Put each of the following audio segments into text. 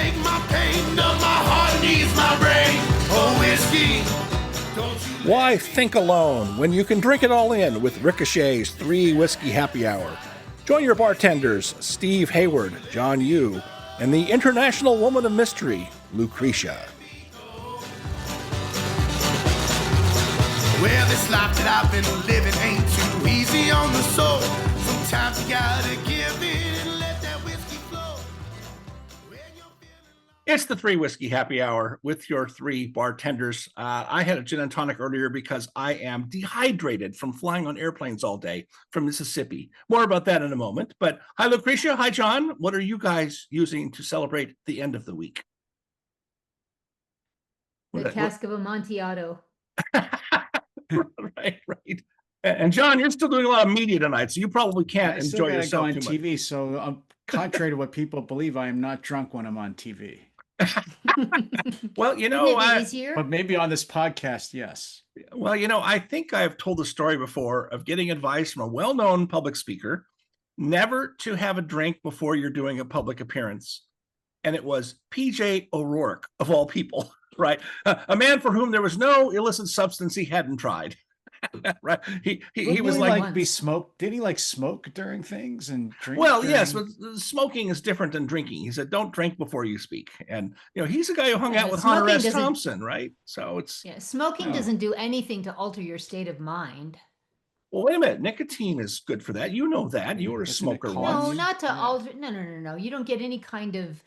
take my pain, numb my heart, and ease my brain. Oh, whiskey, don't you... Why think alone when you can drink it all in with Ricochet's 3 Whiskey Happy Hour? Join your bartenders, Steve Hayward, John Yu, and the international woman of mystery, Lucretia. Well, this life that I've been living ain't too easy on the soul. Sometimes you gotta give in and let that whiskey flow. It's the 3 Whiskey Happy Hour with your 3 bartenders. I had a gin and tonic earlier because I am dehydrated from flying on airplanes all day from Mississippi. More about that in a moment. But hi, Lucretia. Hi, John. What are you guys using to celebrate the end of the week? The cask of Amontillado. Right. And John, you're still doing a lot of media tonight, so you probably can't enjoy yourself on too TV. much. So, contrary to what people believe, I am not drunk when I'm on TV. Well, but maybe on this podcast, yes. Well, I think I've told the story before of getting advice from a well-known public speaker never to have a drink before you're doing a public appearance. And it was PJ O'Rourke, of all people, right? A man for whom there was no illicit substance he hadn't tried. Right? He was like be smoked. Did he smoke during things and drink? Well, yes, but smoking is different than drinking. He said, "Don't drink before you speak." And he's a guy who hung out with Hunter S. Thompson, right? So it's smoking doesn't do anything to alter your state of mind. Well, wait a minute. Nicotine is good for that. You know that. You were a smoker once. No, not to alter. No. You don't get any kind of.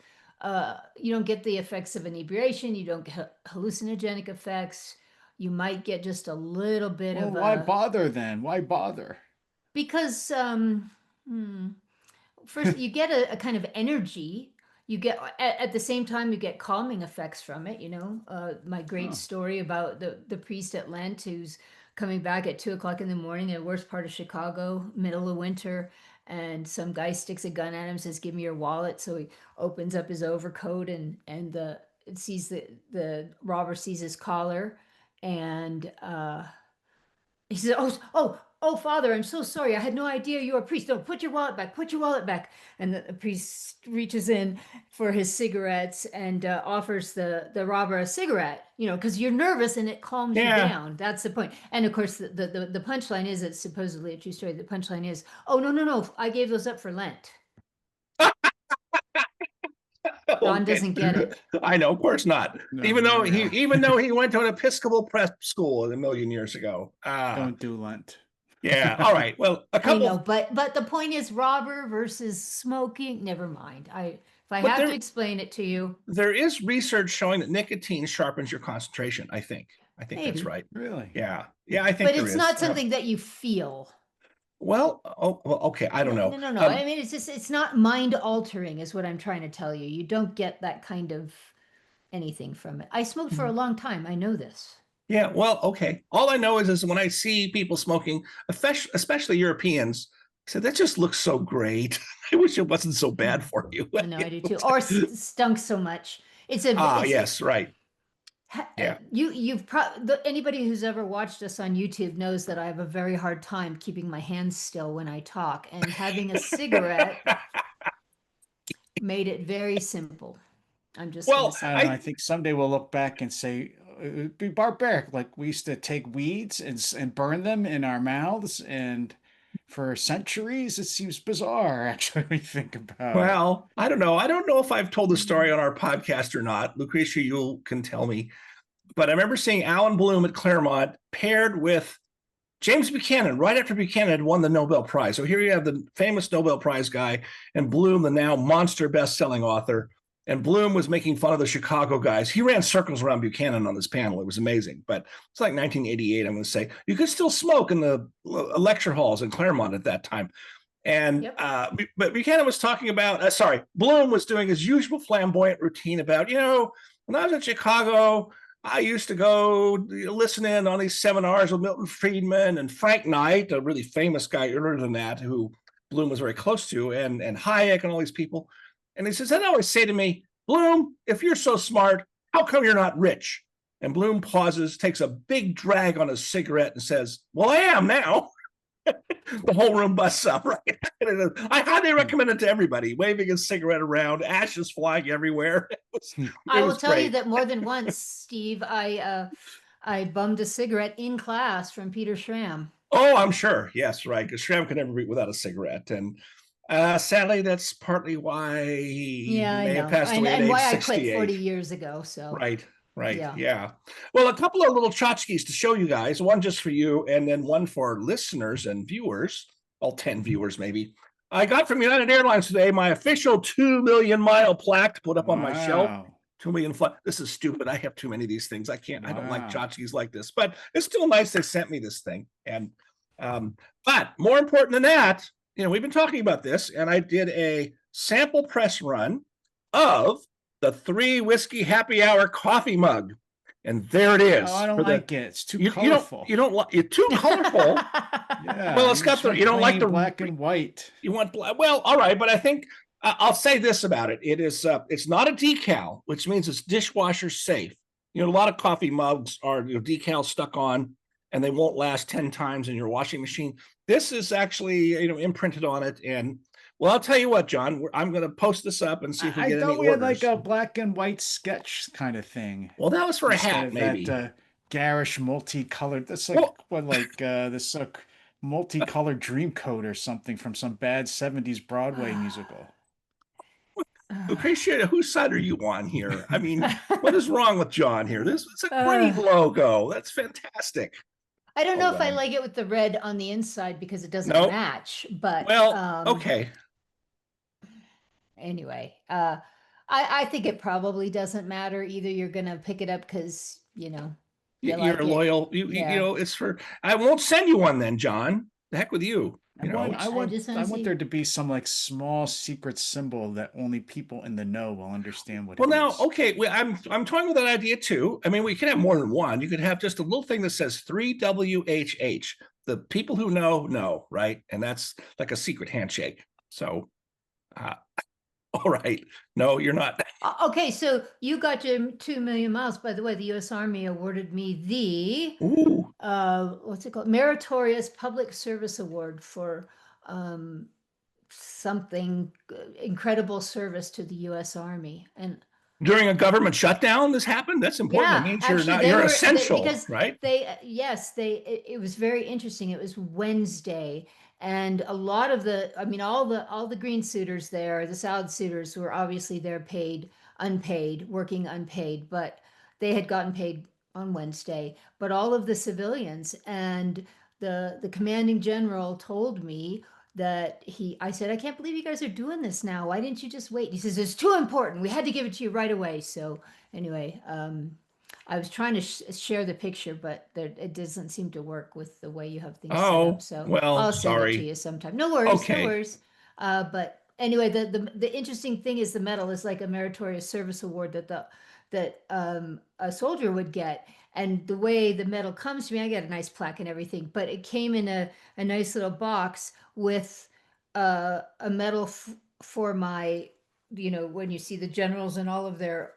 You don't get the effects of inebriation. You don't get hallucinogenic effects. You might get just a little bit of. Why bother then? Why bother? Because first you get a kind of energy. You get at the same time you get calming effects from it. My great story about the priest at Lent who's coming back at 2:00 in the morning in the worst part of Chicago, middle of winter, and some guy sticks a gun at him, says, "Give me your wallet." So he opens up his overcoat and sees the robber sees his collar. And he said, oh, Father, I'm so sorry. I had no idea you were a priest. No, put your wallet back. Put your wallet back. And the priest reaches in for his cigarettes and offers the robber a cigarette, because you're nervous and it calms you down. That's the point. And of course, the punchline is, it's supposedly a true story. The punchline is, oh, no, I gave those up for Lent. Don doesn't get it. I know, of course not. No, even though he went to an Episcopal prep school a million years ago. Don't do Lent. Yeah. All right. Well, a couple. I know, but the point is robber versus smoking. Never mind. If I have to explain it to you, there is research showing that nicotine sharpens your concentration. I think maybe. That's right. Really? Yeah. I think. But it's not something that you feel. Well, okay. I don't know. No. I mean, it's not mind altering is what I'm trying to tell you. You don't get that kind of anything from it. I smoked for a long time. I know this. Yeah. Well, okay. All I know is when I see people smoking, especially Europeans, I said, that just looks so great. I wish it wasn't so bad for you. I know, I do too. Or stunk so much. Yes, right. Yeah. Anybody who's ever watched us on YouTube knows that I have a very hard time keeping my hands still when I talk, and having a cigarette made it very simple. I'm just I think someday we'll look back and say it'd be barbaric. Like we used to take weeds and burn them in our mouths, and for centuries it seems bizarre actually when you think about it. Well, I don't know if I've told the story on our podcast or not. Lucretia, you can tell me, but I remember seeing Alan Bloom at Claremont paired with James Buchanan right after Buchanan had won the Nobel Prize. So here you have the famous Nobel Prize guy and Bloom, the now monster best-selling author. And Bloom was making fun of the Chicago guys. He ran circles around Buchanan on this panel. It was amazing. But it's like 1988, I'm going to say. You could still smoke in the lecture halls in Claremont at that time. And but Buchanan was talking about, Bloom was doing his usual flamboyant routine about, when I was in Chicago, I used to go listen in on these seminars with Milton Friedman and Frank Knight, a really famous guy earlier than that, who Bloom was very close to, and Hayek and all these people. And he says, they always say to me, Bloom, if you're so smart, how come you're not rich? And Bloom pauses, takes a big drag on his cigarette and says, well, I am now. The whole room busts up, right? I highly recommend it to everybody. Waving a cigarette around, ashes flying everywhere. I will was tell you great. that more than once, Steve, I bummed a cigarette in class from Peter Schramm. Oh, I'm sure. Yes, right. Because Schramm could never eat without a cigarette. And sadly, that's partly why he Yeah, I may have know. passed away at And age why I quit 40 68. years ago. So Right, right. yeah. Yeah. Well, a couple of little tchotchkes to show you guys, one just for you and then one for listeners and viewers, all 10 viewers maybe. I got from United Airlines today my official 2 million mile plaque to put up on my shelf. Wow. 2 million flight. This is stupid. I have too many of these things. I can't, I don't like Wow. tchotchkes like this, but it's still nice they sent me this thing. And but more important than that, we've been talking about this, and I did a sample press run of the 3 Whiskey Happy Hour coffee mug. And there it is. Oh, I don't like it. It's too colorful. You don't like it's too colorful. Yeah. Well, it's got the you don't like the black and white. You want black. Well, all right, but I think I'll say this about it. It is it's not a decal, which means it's dishwasher safe. A lot of coffee mugs are decals stuck on and they won't last 10 times in your washing machine. This is actually imprinted on it. And well, I'll tell you what, John, I'm going to post this up and see if we get any orders. I thought we had like a black and white sketch kind of thing. Well, that was for a hat, maybe. That garish multicolored. That's like this multicolored dream coat or something from some bad 70s Broadway musical. Lucretia, whose side are you on here? I mean, what is wrong with John here? This is a great logo. That's fantastic. I don't know if I like it with the red on the inside because it doesn't match, but okay. Anyway, I think it probably doesn't matter. Either you're gonna pick it up because you're like loyal. It's for. I won't send you one then, John. The heck with you. I want there to be some like small secret symbol that only people in the know will understand what. Well, now, okay, I'm toying with that idea too. I mean, we could have more than one. You could have just a little thing that says 3WHH. The people who know, right? And that's like a secret handshake. So, all right. No, you're not. Okay, so you got your 2 million miles. By the way, the U.S. Army awarded me the what's it called? Meritorious Public Service Award for something incredible service to the U.S. Army. And during a government shutdown, this happened. That's important. Yeah, it means actually, you're essential, right? It was very interesting. It was Wednesday. And a lot of all the green suiters there, the salad suiters were obviously there working unpaid, but they had gotten paid on Wednesday. But all of the civilians and the commanding general told me that I said, I can't believe you guys are doing this now. Why didn't you just wait? He says, it's too important. We had to give it to you right away. So anyway, I was trying to share the picture, but it doesn't seem to work with the way you have things set up. So I'll send it to you sometime. No worries, okay. No worries. But anyway, the interesting thing is the medal is like a meritorious service award that a soldier would get. And the way the medal comes to me, I get a nice plaque and everything, but it came in a nice little box with a medal for my, when you see the generals and all of their,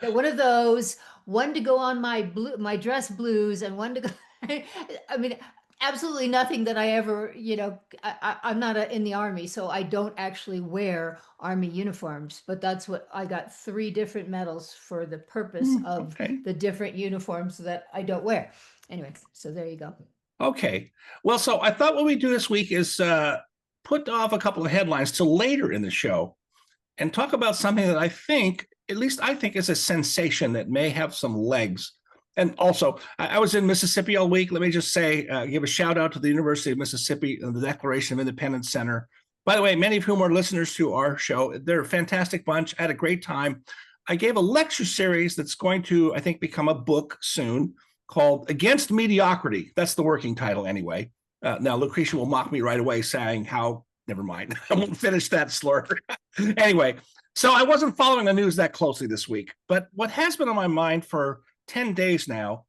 one of those, one to go on my dress blues and one to go, I mean, absolutely nothing that I ever, I'm not in the Army, so I don't actually wear Army uniforms, but that's what I got 3 different medals for the purpose of the different uniforms that I don't wear. Anyway, so there you go. Okay. Well, so I thought what we do this week is put off a couple of headlines till later in the show and talk about something that I think is a sensation that may have some legs. And also, I was in Mississippi all week. Let me just say, give a shout out to the University of Mississippi and the Declaration of Independence Center. By the way, many of whom are listeners to our show. They're a fantastic bunch. I had a great time. I gave a lecture series that's going to, I think, become a book soon called Against Mediocrity. That's the working title anyway. Now, Lucretia will mock me right away saying never mind. I won't finish that slur. Anyway, so I wasn't following the news that closely this week. But what has been on my mind for 10 days now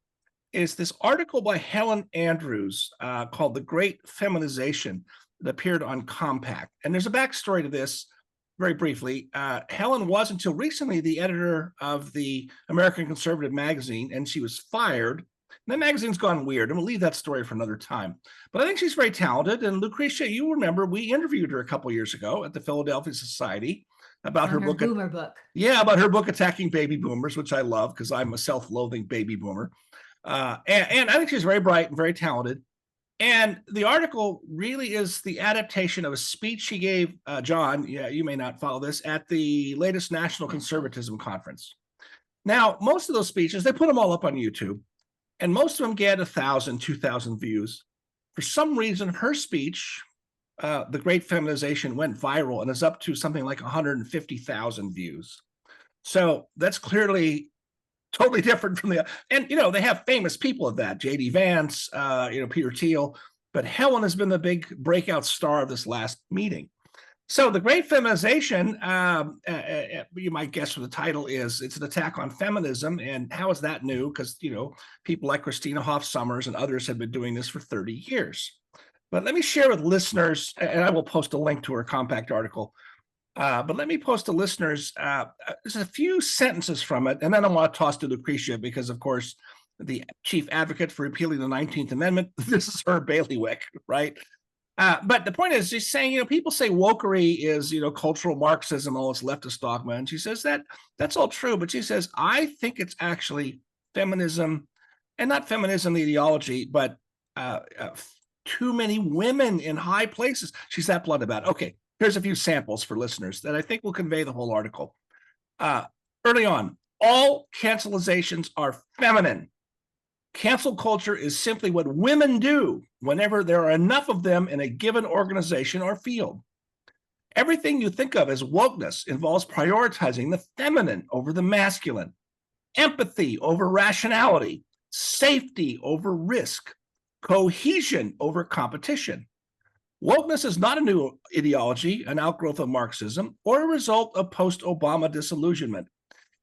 is this article by Helen Andrews called The Great Feminization that appeared on Compact. And there's a backstory to this very briefly. Helen was until recently the editor of the American Conservative magazine, and she was fired And the magazine's gone weird, and we'll leave that story for another time. But I think she's very talented. And Lucretia, you remember we interviewed her a couple years ago at the Philadelphia Society about her On her book. boomer book. Yeah, about her book, Attacking Baby Boomers, which I love because I'm a self-loathing baby boomer. And I think she's very bright and very talented. And the article really is the adaptation of a speech she gave, John, yeah, you may not follow this, at the latest National Conservatism Conference. Now, most of those speeches, they put them all up on YouTube, and most of them get 1,000, 2,000 views. For some reason, her speech, The Great Feminization, went viral and is up to something like 150,000 views. So that's clearly totally different from and they have famous people of that, J.D. Vance, Peter Thiel, but Helen has been the big breakout star of this last meeting. So the Great Feminization, you might guess what the title is. It's an attack on feminism. And how is that new? Because, people like Christina Hoff Sommers and others have been doing this for 30 years. But let me share with listeners, and I will post a link to her compact article, but let me post to listeners, there's a few sentences from it, and then I want to toss to Lucretia because, of course, the chief advocate for repealing the 19th Amendment, this is her bailiwick, right? But the point is, she's saying, people say wokery is, cultural Marxism, all this leftist dogma, and she says that's all true, but she says, I think it's actually feminism, and not feminism, the ideology, but too many women in high places. She's that blunt about it. Okay. Here's a few samples for listeners that I think will convey the whole article. Early on, all cancelizations are feminine. Cancel culture is simply what women do whenever there are enough of them in a given organization or field. Everything you think of as wokeness involves prioritizing the feminine over the masculine, empathy over rationality, safety over risk, cohesion over competition. Wokeness is not a new ideology, an outgrowth of Marxism, or a result of post-Obama disillusionment.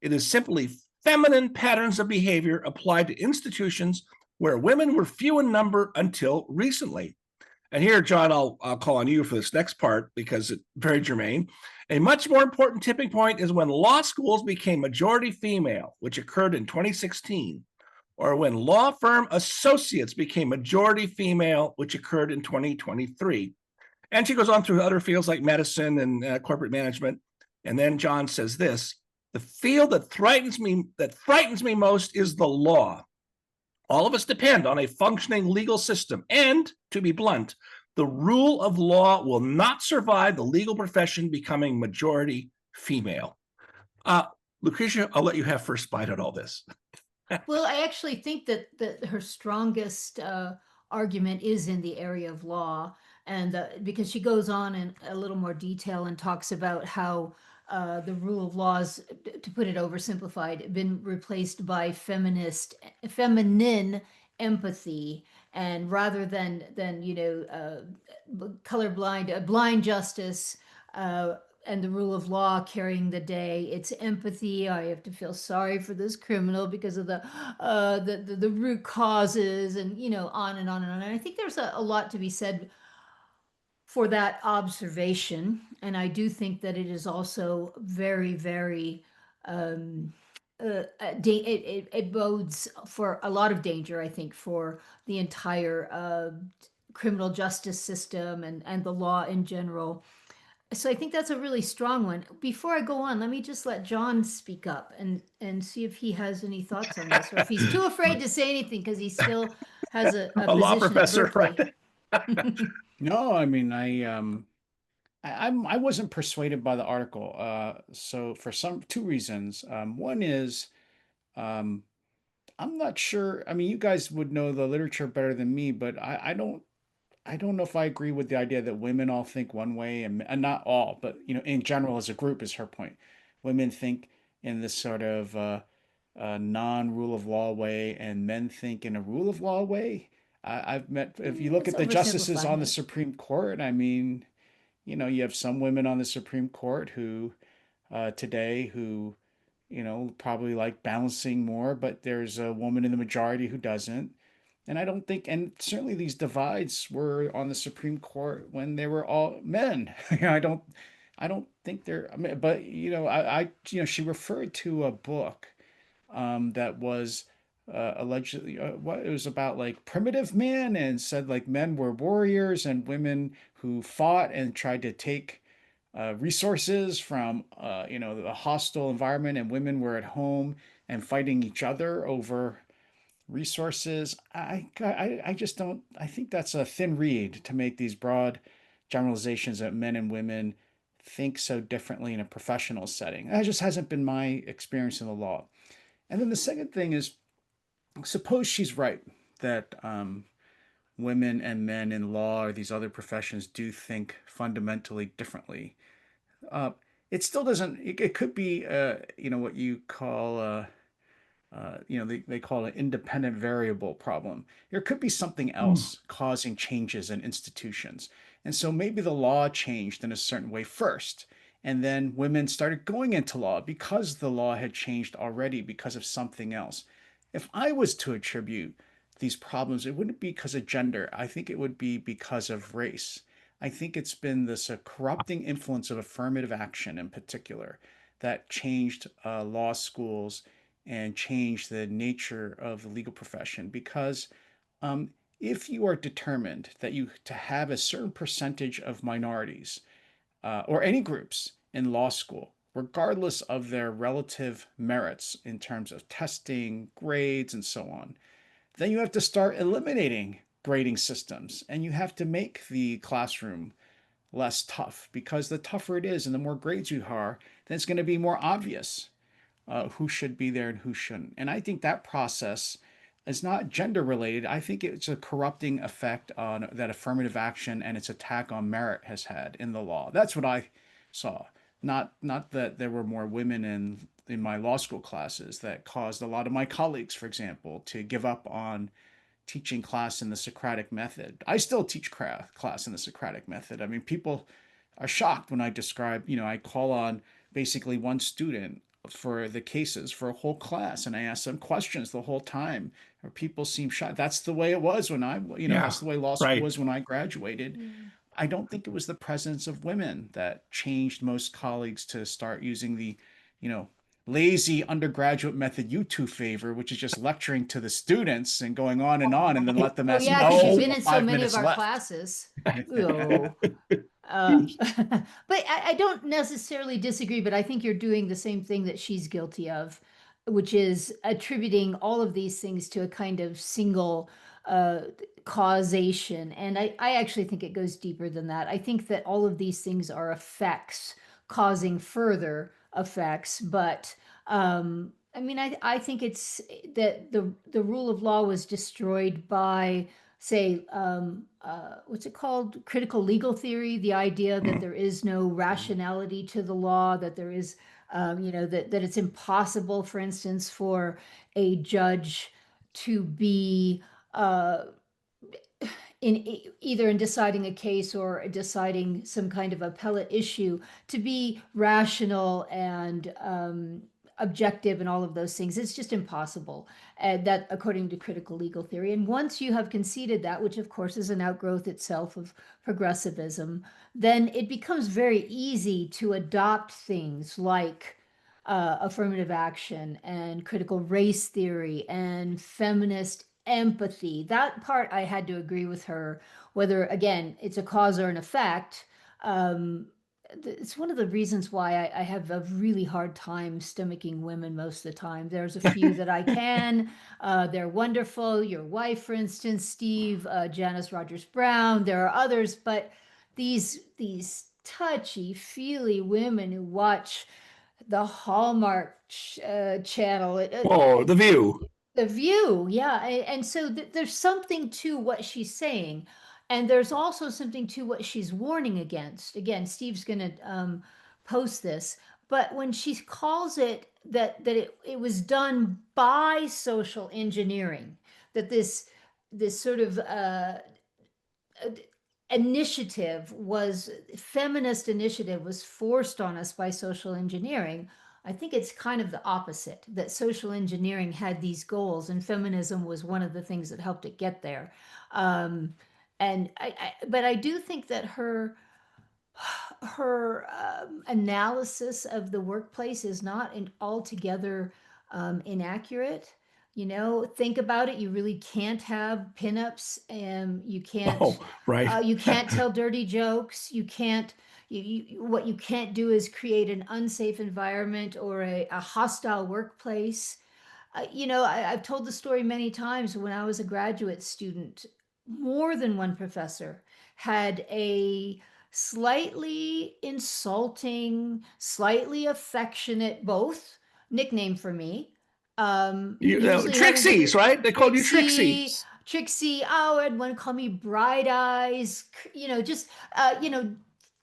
It is simply feminine patterns of behavior applied to institutions where women were few in number until recently. And here, John, I'll call on you for this next part because it's very germane. A much more important tipping point is when law schools became majority female, which occurred in 2016, or when law firm associates became majority female, which occurred in 2023. And she goes on through other fields like medicine and corporate management. And then John says this: the field that frightens me most is the law. All of us depend on a functioning legal system. And to be blunt, the rule of law will not survive the legal profession becoming majority female. Lucretia, I'll let you have first bite at all this. Well, I actually think that her strongest argument is in the area of law, and because she goes on in a little more detail and talks about how the rule of laws, to put it oversimplified, been replaced by feminine empathy, and rather than colorblind, blind justice. And the rule of law carrying the day. It's empathy. I have to feel sorry for this criminal because of the root causes, and on and on and on. And I think there's a lot to be said for that observation. And I do think that it is also very, very it bodes for a lot of danger, I think, for the entire criminal justice system and the law in general. So I think that's a really strong one. Before I go on, let me just let John speak up and see if he has any thoughts on this, or if he's too afraid to say anything because he still has a law position professor, at Berkeley. right? No, I mean, I wasn't persuaded by the article. So for two reasons. One is, I'm not sure. I mean, you guys would know the literature better than me, but I don't know if I agree with the idea that women all think one way, and not all, but in general as a group is her point. Women think in this sort of non-rule of law way, and men think in a rule of law way. I've met, if you look It's at the justices oversimplifying on the it. Supreme Court, I mean, you have some women on the Supreme Court who today who probably like balancing more, but there's a woman in the majority who doesn't. And I don't think, and certainly these divides were on the Supreme Court when they were all men. I don't think they're, I mean, but she referred to a book that was allegedly what it was about, like primitive men, and said like men were warriors and women who fought and tried to take resources from the hostile environment, and women were at home and fighting each other over resources. I just don't. I think that's a thin reed to make these broad generalizations that men and women think so differently in a professional setting. That just hasn't been my experience in the law. And then the second thing is, suppose she's right that women and men in law or these other professions do think fundamentally differently. Uh, it still doesn't. It could be, what you call they call it an independent variable problem. There could be something Mm. else causing changes in institutions. And so maybe the law changed in a certain way first. And then women started going into law because the law had changed already because of something else. If I was to attribute these problems, it wouldn't be because of gender. I think it would be because of race. I think it's been this corrupting influence of affirmative action in particular that changed law schools and change the nature of the legal profession, because um, if you are determined that you to have a certain percentage of minorities or any groups in law school, regardless of their relative merits in terms of testing, grades, and so on, then you have to start eliminating grading systems, and you have to make the classroom less tough, because the tougher it is and the more grades you are, then it's going to be more obvious who should be there and who shouldn't. And I think that process is not gender related. I think it's a corrupting effect on that affirmative action and its attack on merit has had in the law. That's what I saw. Not that there were more women in my law school classes that caused a lot of my colleagues, for example, to give up on teaching class in the Socratic method. I still teach class in the Socratic method. I mean, people are shocked when I describe, I call on basically one student for the cases for a whole class, and I ask them questions the whole time. Or people seem shocked. That's the way it was when Yeah, that's the way law school right. was when I graduated. Mm. I don't think it was the presence of women that changed most colleagues to start using the, you know, lazy undergraduate method you two favor, which is just lecturing to the students and going on, and then let them Oh ask some yeah, because you've questions. Oh, been About in so five many of minutes our left. classes. Oh. But I don't necessarily disagree, but I think you're doing the same thing that she's guilty of, which is attributing all of these things to a kind of single uh, causation. And I actually think it goes deeper than that. I think that all of these things are effects causing further effects, but I mean, I think it's that the rule of law was destroyed by, say, what's it called? Critical legal theory, the idea that there is no rationality to the law, that there is, that it's impossible, for instance, for a judge to be uh, either in deciding a case or deciding some kind of appellate issue to be rational and objective and all of those things. It's just impossible. That according to critical legal theory. And once you have conceded that, which of course is an outgrowth itself of progressivism, then it becomes very easy to adopt things like affirmative action and critical race theory and feminist empathy. That part I had to agree with her, whether again it's a cause or an effect. Um, it's one of the reasons why I have a really hard time stomaching women most of the time. There's a few that I can. They're wonderful. Your wife, for instance, Steve, Janice Rogers Brown. There are others, but these touchy feely women who watch the Hallmark channel. oh, The View. The View, yeah. And so there's something to what she's saying. And there's also something to what she's warning against. Again, Steve's going to post this. But when she calls it that it was done by social engineering, that this sort of initiative was feminist initiative was forced on us by social engineering. I think it's kind of the opposite, that social engineering had these goals and feminism was one of the things that helped it get there. um, and but I do think that her analysis of the workplace is not altogether inaccurate. Think about it. You really can't have pinups, and Oh, right. you can't tell dirty jokes. You can't. What you can't do is create an unsafe environment or a hostile workplace. I've told the story many times. When I was a graduate student, more than one professor had a slightly insulting, slightly affectionate, both nickname for me. Usually having to do Trixies, right? They called you Trixie, Trixies. Trixie. Oh, and one called me Bright Eyes.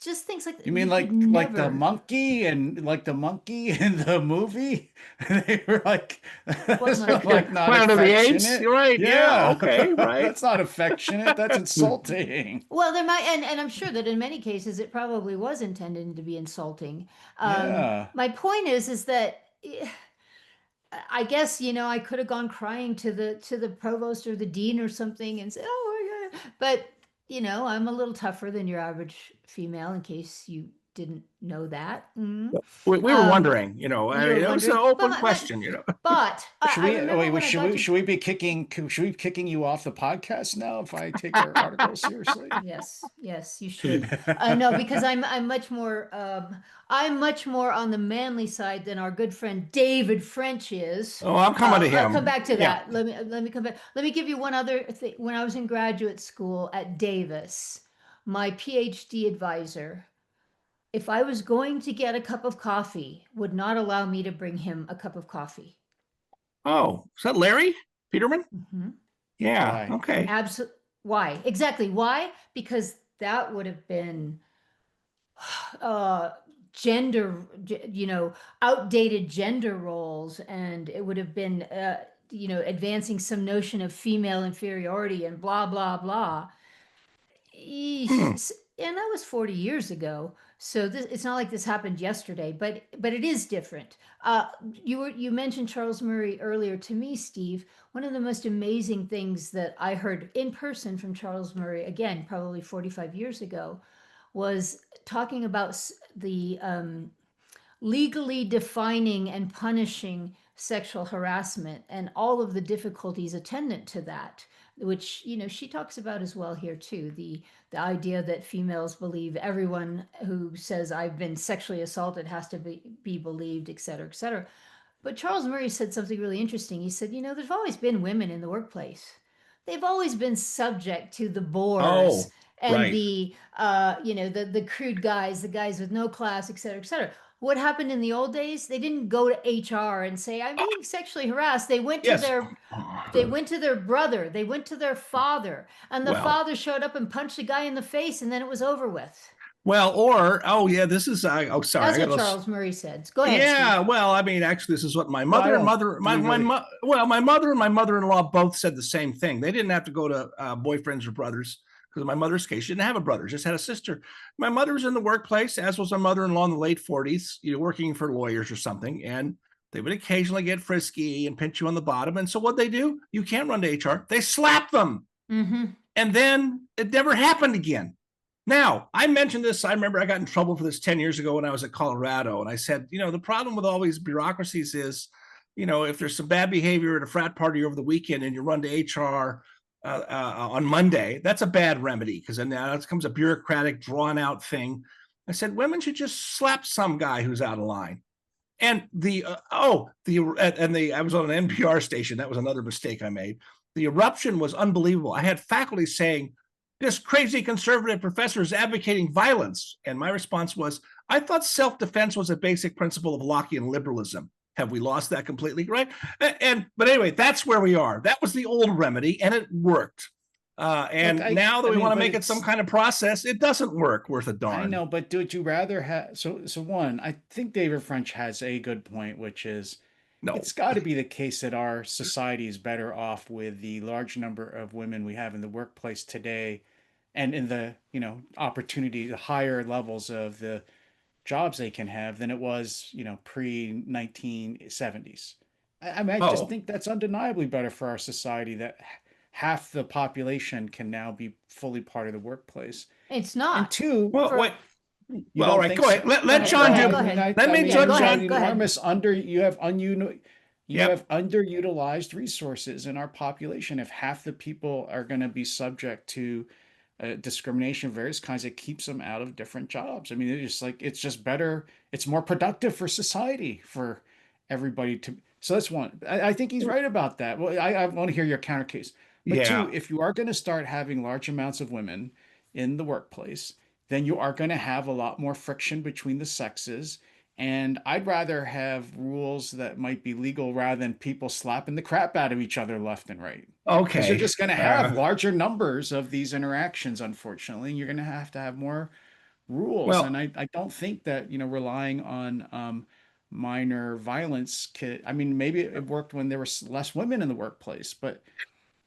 Just things like You mean you could like the never. monkey and like the monkey in the movie? They were like What that's monkey? like not Planet of the Apes. affectionate. You're right. Yeah. Yeah. Okay. Right. That's not affectionate. That's insulting. Well, there might, and I'm sure that in many cases it probably was intended to be insulting. Yeah. My point is that I guess I could have gone crying to the provost or the dean or something and said, "Oh, yeah," but I'm a little tougher than your average female. In case you didn't know that. We were Um, wondering, you were it was an wondering, but open question. but Should I we remember when I should got we to. should we be kicking you off the podcast now if I take our article seriously? Yes, you should. No, because I'm much more on the manly side than our good friend David French is. Oh, I'm coming to I'll come him. back to Yeah. that. Let me come back. Let me give you one other thing. When I was in graduate school at Davis, my PhD advisor, if I was going to get a cup of coffee, would not allow me to bring him a cup of coffee. Oh, is that Larry Peterman? Mm-hmm. Yeah. Why? Okay. Absolutely. Why? Exactly. Why? Because that would have been uh gender, outdated gender roles, and it would have been advancing some notion of female inferiority and blah blah blah. Hmm. And that was 40 years ago, so it's not like this happened yesterday, but it is different. You mentioned Charles Murray earlier. To me, Steve, one of the most amazing things that I heard in person from Charles Murray, again probably 45 years ago, was talking about the legally defining and punishing sexual harassment and all of the difficulties attendant to that, which she talks about as well here too. The idea that females believe everyone who says I've been sexually assaulted has to be believed, et cetera, et cetera. But Charles Murray said something really interesting. He said, there's always been women in the workplace. They've always been subject to the bores Oh, and right. the crude guys, the guys with no class, et cetera, et cetera. What happened in the old days? They didn't go to HR and say, I'm being sexually harassed. They went to Yes. their brother, they went to their father, and the Well, father showed up and punched the guy in the face, and then it was over with. oh yeah, this is sorry, That's I what got to. Charles Murray said. Go ahead, Yeah, Steve. well, I mean, actually, this is what my Well, I mother and don't. mother, Do we really? my mother and my mother-in-law both said the same thing. They didn't have to go to boyfriends or brothers because in my mother's case, she didn't have a brother, just had a sister. My mother was in the workplace, as was my mother-in-law in the late 40s, working for lawyers or something, and they would occasionally get frisky and pinch you on the bottom. And so what they do, you can't run to HR. They slap them, and then it never happened again. Now, I mentioned this. I remember I got in trouble for this 10 years ago when I was at Colorado. And I said, the problem with all these bureaucracies is, if there's some bad behavior at a frat party over the weekend and you run to HR on Monday, that's a bad remedy because then now it becomes a bureaucratic, drawn out thing. I said, women should just slap some guy who's out of line. And I was on an NPR station. That was another mistake I made. The eruption was unbelievable. I had faculty saying, this crazy conservative professor is advocating violence. And my response was, I thought self-defense was a basic principle of Lockean liberalism. Have we lost that completely? Right. But anyway, that's where we are. That was the old remedy and it worked. And Look, now that we want to make it some it's. kind of process, it doesn't work worth a I darn. know, but would you rather have so one, I think David French has a good point, which is No. it's got to be the case that our society is better off with the large number of women we have in the workplace today and in the, opportunity, the higher levels of the jobs they can have than it was, pre 1970s. I just Oh, think that's undeniably better for our society that half the population can now be fully part of the workplace. It's And not two, well, for. wait. you Well, all don't right. think Go so? ahead. Let Go ahead. Go John ahead. do. Go ahead. Let me Yeah. judge Go John. ahead. Go ahead. enormous under you have You Yep. have underutilized resources in our population. If half the people are going to be subject to discrimination of various kinds, it keeps them out of different jobs. I mean, it's just better. It's more productive for society for everybody to. So that's one. I think he's right about that. Well, I want to hear your counter case. But Yeah. two, if you are going to start having large amounts of women in the workplace, then you are going to have a lot more friction between the sexes. And I'd rather have rules that might be legal rather than people slapping the crap out of each other left and right. Because you're Okay. just going to have larger numbers of these interactions, unfortunately. And you're going to have more rules. Well, And I don't think that, relying on minor violence I mean, maybe it worked when there were less women in the workplace, but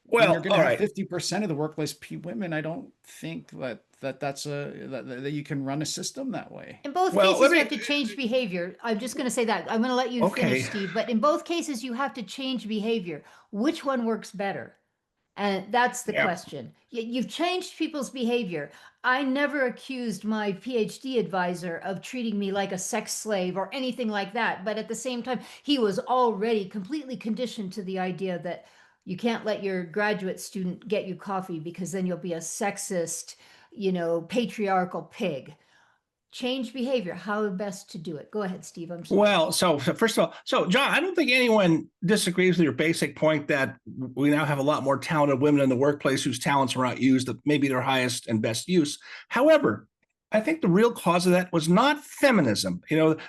when you're going to all have right. 50% of the workplace women, I don't think that you can run a system that way. In both Well, cases, you have to change behavior. I'm just going to say that. I'm going to let you Okay. finish, Steve. But in both cases, you have to change behavior. Which one works better? And that's the Yeah. question. You've changed people's behavior. I never accused my PhD advisor of treating me like a sex slave or anything like that. But at the same time, he was already completely conditioned to the idea that you can't let your graduate student get you coffee because then you'll be a sexist, patriarchal pig. Change behavior, how best to do it. Go ahead, Steve. I'm sorry. Well, so first of all, John, I don't think anyone disagrees with your basic point that we now have a lot more talented women in the workplace whose talents were not used at maybe their highest and best use. However, I think the real cause of that was not feminism.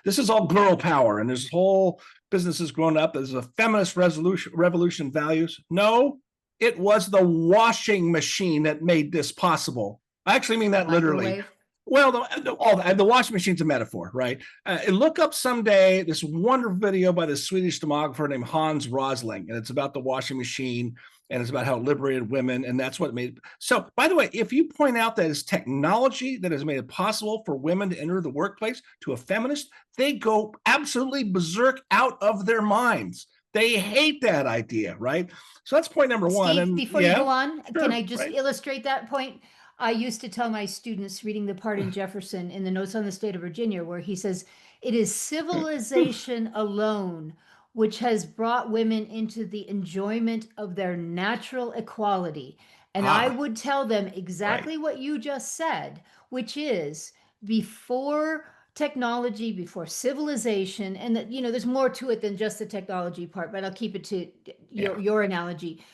This is all girl power, and there's whole businesses growing up. There's a feminist revolution values. No, it was the washing machine that made this possible. I actually mean that literally. Microwave. Well, the washing machine's a metaphor, right? Look up someday this wonderful video by this Swedish demographer named Hans Rosling, and it's about the washing machine, and it's about how it liberated women, and that's what made it. So, by the way, if you point out that it's technology that has made it possible for women to enter the workplace to a feminist, they go absolutely berserk out of their minds. They hate that idea, right? So that's point number one. Steve, And before you go on, sure, can I just right. illustrate that point? I used to tell my students reading the part in Jefferson in the Notes on the State of Virginia, where he says, it is civilization alone which has brought women into the enjoyment of their natural equality. And I would tell them exactly what you just said, which is before technology, before civilization, and that, there's more to it than just the technology part, but I'll keep it to your analogy.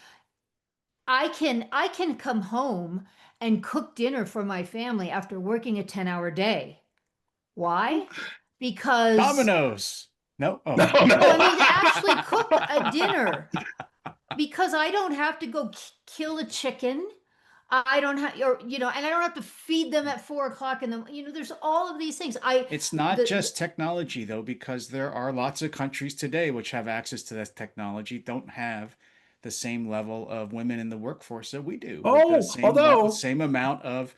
I can come home and cook dinner for my family after working a 10-hour day. Why? Because Dominoes. No. Oh. No. I mean, to actually cook a dinner, because I don't have to go kill a chicken. I don't have, and I don't have to feed them at 4:00 in the, there's all of these things. It's not just technology though, because there are lots of countries today which have access to that technology, don't have the same level of women in the workforce that we do. Although same amount of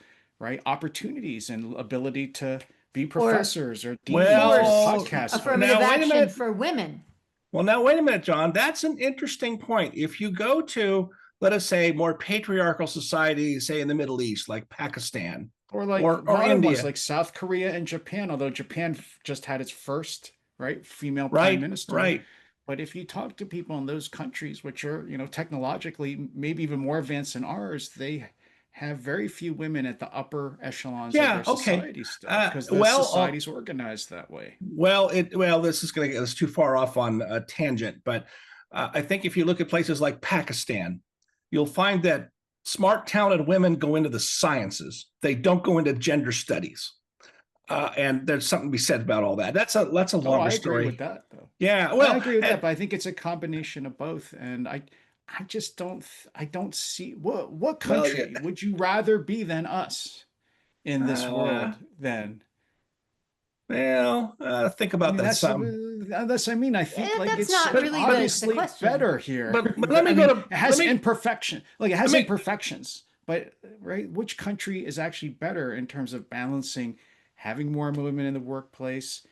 opportunities and ability to be professors or deans or podcasters. Affirmative action for women. Well, now wait a minute, John. That's an interesting point. If you go to, let us say, more patriarchal societies, say in the Middle East, like Pakistan, or India, ones, like South Korea and Japan, although Japan just had its first female prime minister. Right. But if you talk to people in those countries, which are, technologically maybe even more advanced than ours, they have very few women at the upper echelons of their society still, because the society's organized that way. Well, this is going to get us too far off on a tangent, but I think if you look at places like Pakistan, you'll find that smart, talented women go into the sciences. They don't go into gender studies. And there's something to be said about all that. That's a longer story. I agree with that, though. Yeah, well, I agree with that, but I think it's a combination of both. And I just don't see what country would you rather be than us in this world then? Well, think about that. I think that's it's not really obviously the question. Better here. But let me go to. It has imperfection. Like it has imperfections, but which country is actually better in terms of balancing having more women in the workplace?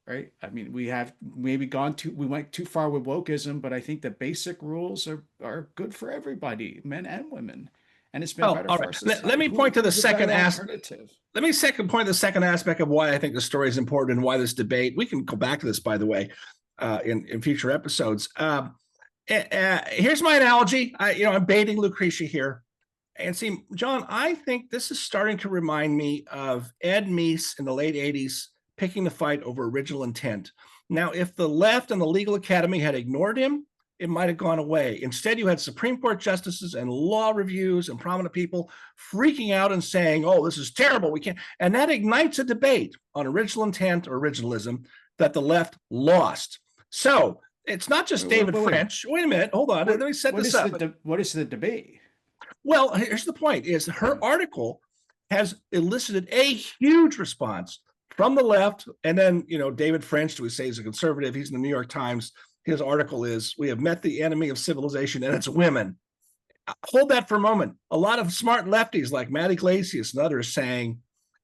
Right. I mean, we went too far with wokeism, but I think the basic rules are good for everybody, men and women. And it's been better for our society. Let me point to the second aspect. Let me point to the second aspect of why I think the story is important and why this debate. We can go back to this, by the way. in future episodes. Here's my analogy. I'm baiting Lucretia here. And see, John, I think this is starting to remind me of Ed Meese in the late 80s picking the fight over original intent. Now, if the left and the legal academy had ignored him, it might have gone away. Instead, you had Supreme Court justices and law reviews and prominent people freaking out and saying, oh, this is terrible. We can't. And that ignites a debate on original intent or originalism that the left lost. So it's not just David French. Wait a minute. Hold on. Let me set this up. What is the debate? Well, here's the point: is her article has elicited a huge response from the left, and then David French, who we say is a conservative, he's in the New York Times. His article is "We have met the enemy of civilization, and it's women." Hold that for a moment. A lot of smart lefties like Matt Iglesias and others saying,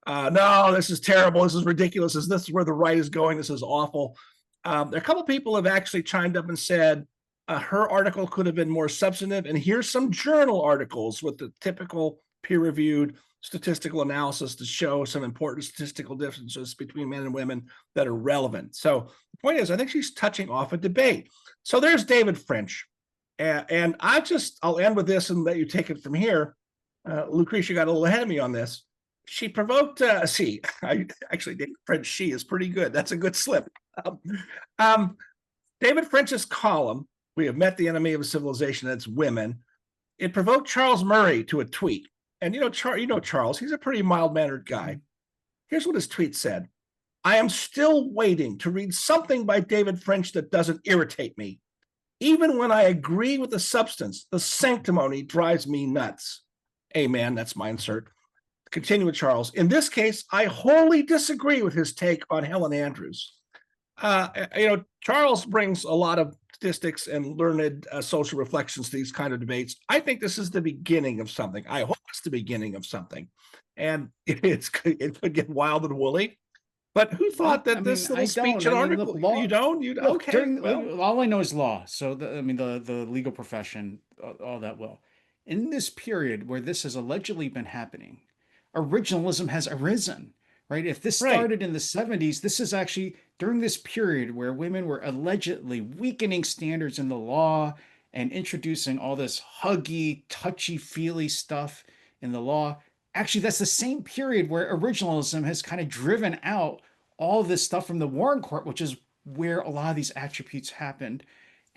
"No, this is terrible. This is ridiculous. This is where the right is going. This is awful." A couple of people have actually chimed up and said, her article could have been more substantive. And here's some journal articles with the typical peer-reviewed statistical analysis to show some important statistical differences between men and women that are relevant. So the point is, I think she's touching off a debate. So there's David French. And I'll end with this and let you take it from here. Lucretia got a little ahead of me on this. She provoked, David French, she is pretty good. That's a good slip. David French's column, "We have met the enemy of civilization, that's women," it provoked Charles Murray to a tweet. And Charles, he's a pretty mild-mannered guy. Here's what his tweet said: "I am still waiting to read something by David French that doesn't irritate me. Even when I agree with the substance, the sanctimony drives me nuts." Amen. That's my insert. Continue with Charles. "In this case, I wholly disagree with his take on Helen Andrews." Charles brings a lot of statistics and learned social reflections to these kind of debates. I think this is the beginning of something. I hope it's the beginning of something. And it could get wild and woolly. But who thought that this little speech and article? Law, you don't? Okay. All I know is law. So, the legal profession, all that will. In this period where this has allegedly been happening, originalism has arisen. Right. If this started in the 70s, this is actually during this period where women were allegedly weakening standards in the law and introducing all this huggy, touchy-feely stuff in the law. Actually, that's the same period where originalism has kind of driven out all this stuff from the Warren Court, which is where a lot of these attributes happened.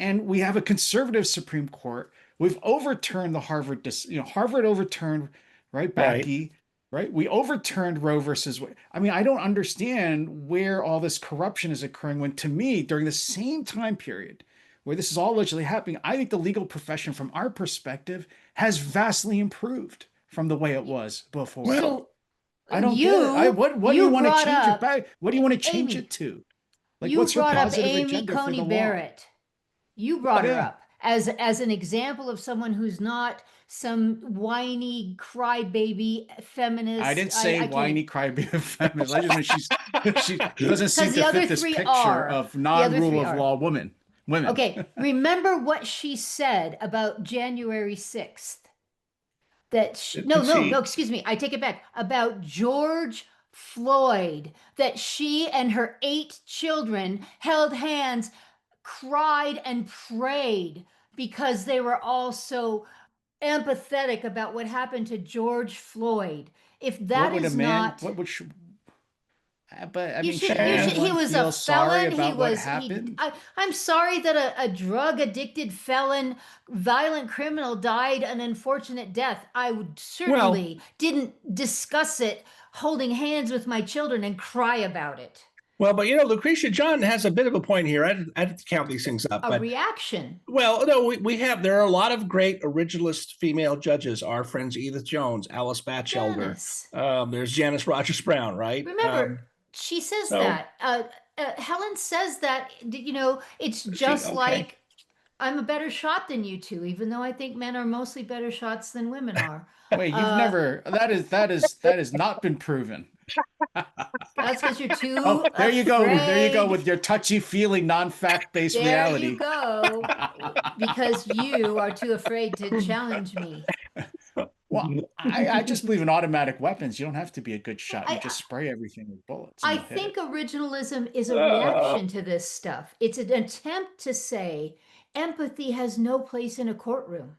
And we have a conservative Supreme Court. We've overturned the Harvard, Harvard overturned, right, Bakke. Right. We overturned Roe versus Wade. I don't understand where all this corruption is occurring when, to me, during the same time period where this is all allegedly happening, I think the legal profession, from our perspective, has vastly improved from the way it was before. Well, I don't get it. What do you want to change it back? What do you want to change it to? Like, you what's your brought up positive Amy agenda Coney for the Barrett. You brought her up as an example of someone who's not some whiny crybaby feminist. I didn't say whiny crybaby feminist. I just mean she doesn't seem to fit this picture of non-rule of law women. Okay, remember what she said about January 6th? Excuse me, I take it back. About George Floyd, that she and her 8 children held hands, cried and prayed because they were all so empathetic about what happened to George Floyd. If that is not, what would she? But he was a felon. I'm sorry that a drug addicted felon, violent criminal died an unfortunate death. I would certainly didn't discuss it holding hands with my children and cry about it. Well, but Lucretia, John has a bit of a point here. I had to count these things up. A reaction. Well, no, there are a lot of great originalist female judges. Our friends Edith Jones, Alice Batchelder. There's Janice Rogers Brown, right? Remember, she says that. Helen says that, it's just like, I'm a better shot than you two, even though I think men are mostly better shots than women are. Wait, you've never, that has not been proven. That's because you're too there you go. There you go with your touchy-feely, non-fact-based reality. There you go. Because you are too afraid to challenge me. Well, I just believe in automatic weapons. You don't have to be a good shot. You I, just spray everything with bullets and I you hit think it. originalism is a Uh, reaction to this stuff. It's an attempt to say empathy has no place in a courtroom.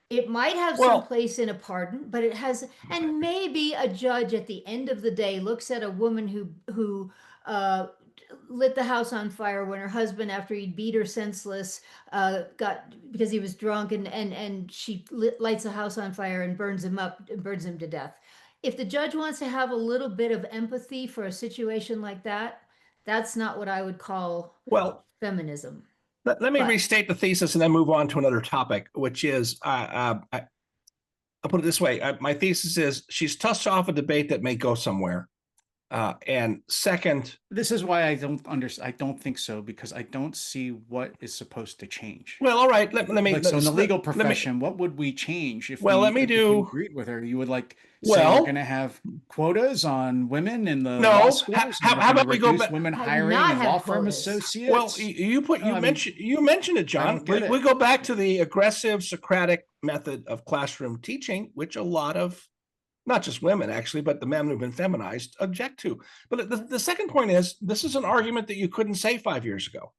It might have some well, place in a pardon, but it has, and maybe a judge at the end of the day looks at a woman who uh, lit the house on fire when her husband, after he'd beat her senseless, got because he was drunk, and she lights the house on fire and burns him up, burns him to death. If the judge wants to have a little bit of empathy for a situation like that, that's not what I would call well, feminism. let me But restate the thesis and then move on to another topic, which is I'll put it this way. My thesis is she's touched off a debate that may go somewhere. And second, This is why I don't think so, because I don't see what is supposed to change. well, all right. Let me Like, so in the legal let me profession, what would we change if well, let me if you do agreed with her? You would like say we're going well. to have quotas on women in the law No, schools, and we're how going to about we go reduce back? women have hiring not and law had firm quotas. Well, associates. Oh, I mean, you mentioned it, I John. don't get We it. go back to the aggressive Socratic method of classroom teaching, which a lot of not just women actually, but the men who've been feminized object to. But the second point is this is an argument that you couldn't say 5 years ago,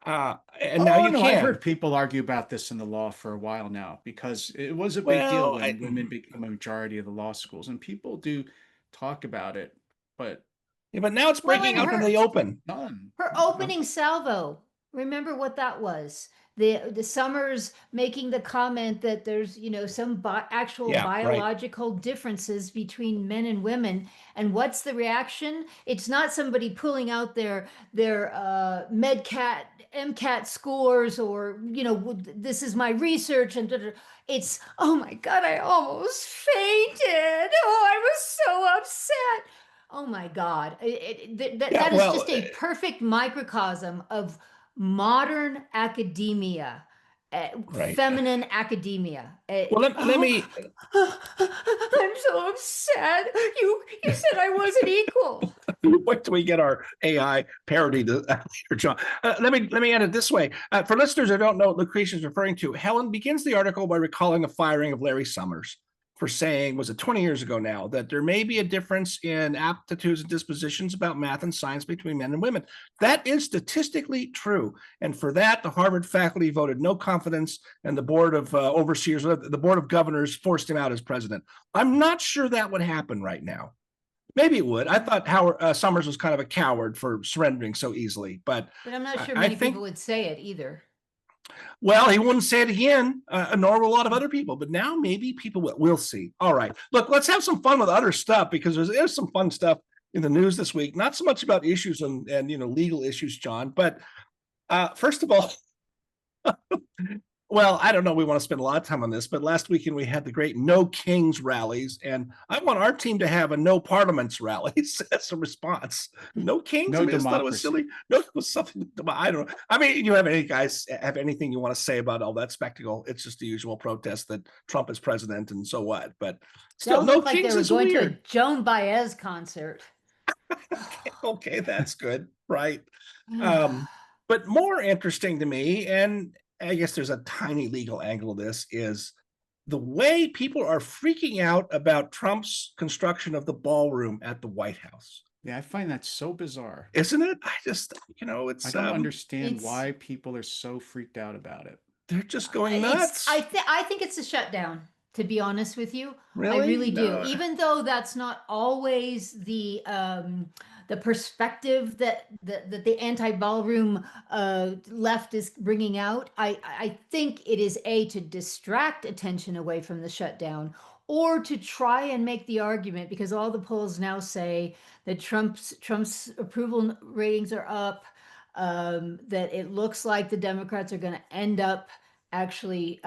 and now Oh you no, I've can. heard people argue about this in the law for a while now, because it was a big deal Well, when women became a majority of the law schools, and people do talk about it, but yeah, but now it's well, breaking and out into the her open. done. her opening salvo. Remember what that was? The Summers making the comment that there's some actual Yeah, right. biological differences between men and women, and what's the reaction? It's not somebody pulling out their medcat MCAT scores, or this is my research, and it's, oh my god, I almost fainted. Oh, I was so upset. Oh my God. Yeah, That is well, just a perfect microcosm of modern academia, right. feminine academia. Well, let me I'm so upset. You said I wasn't equal. wait till we get our AI parody to later, John. Let me end it this way. For listeners who don't know what Lucretia is referring to, Helen begins the article by recalling the firing of Larry Summers for saying, was it 20 years ago now, that there may be a difference in aptitudes and dispositions about math and science between men and women. That is statistically true. And for that, the Harvard faculty voted no confidence, and the board of overseers, the board of governors, forced him out as president. I'm not sure that would happen right now. Maybe it would. I thought Howard Summers was kind of a coward for surrendering so easily, but But I'm not sure I many think, people would say it either. well, he wouldn't say it again, nor will a lot of other people. But now maybe people will. We'll see. All right, look, let's have some fun with other stuff, because there's some fun stuff in the news this week. Not so much about issues and legal issues, John, but first of all, well, I don't know. We want to spend a lot of time on this, but last weekend we had the great No Kings rallies, and I want our team to have a No Parliaments rallies as a response. No Kings. No I mean, I just thought it was silly. democracy. No, it was something. I don't know. I mean, you have any guys have anything you want to say about all that spectacle? It's just the usual protest that Trump is president, and so what? But still, Those No look like they Kings were is going to a weird. Joan Baez concert. Okay, that's good, right? But more interesting to me, and I guess there's a tiny legal angle to this, is the way people are freaking out about Trump's construction of the ballroom at the White House. Yeah, I find that so bizarre. Isn't it? I just, I it's don't understand It's- why people are so freaked out about it. they're just going nuts. I think it's a shutdown, to be honest with you. Really? I really do. No. Even though that's not always the perspective that the anti-ballroom left is bringing out, I think it is to distract attention away from the shutdown, or to try and make the argument, because all the polls now say that Trump's approval ratings are up, that it looks like the Democrats are going to end up actually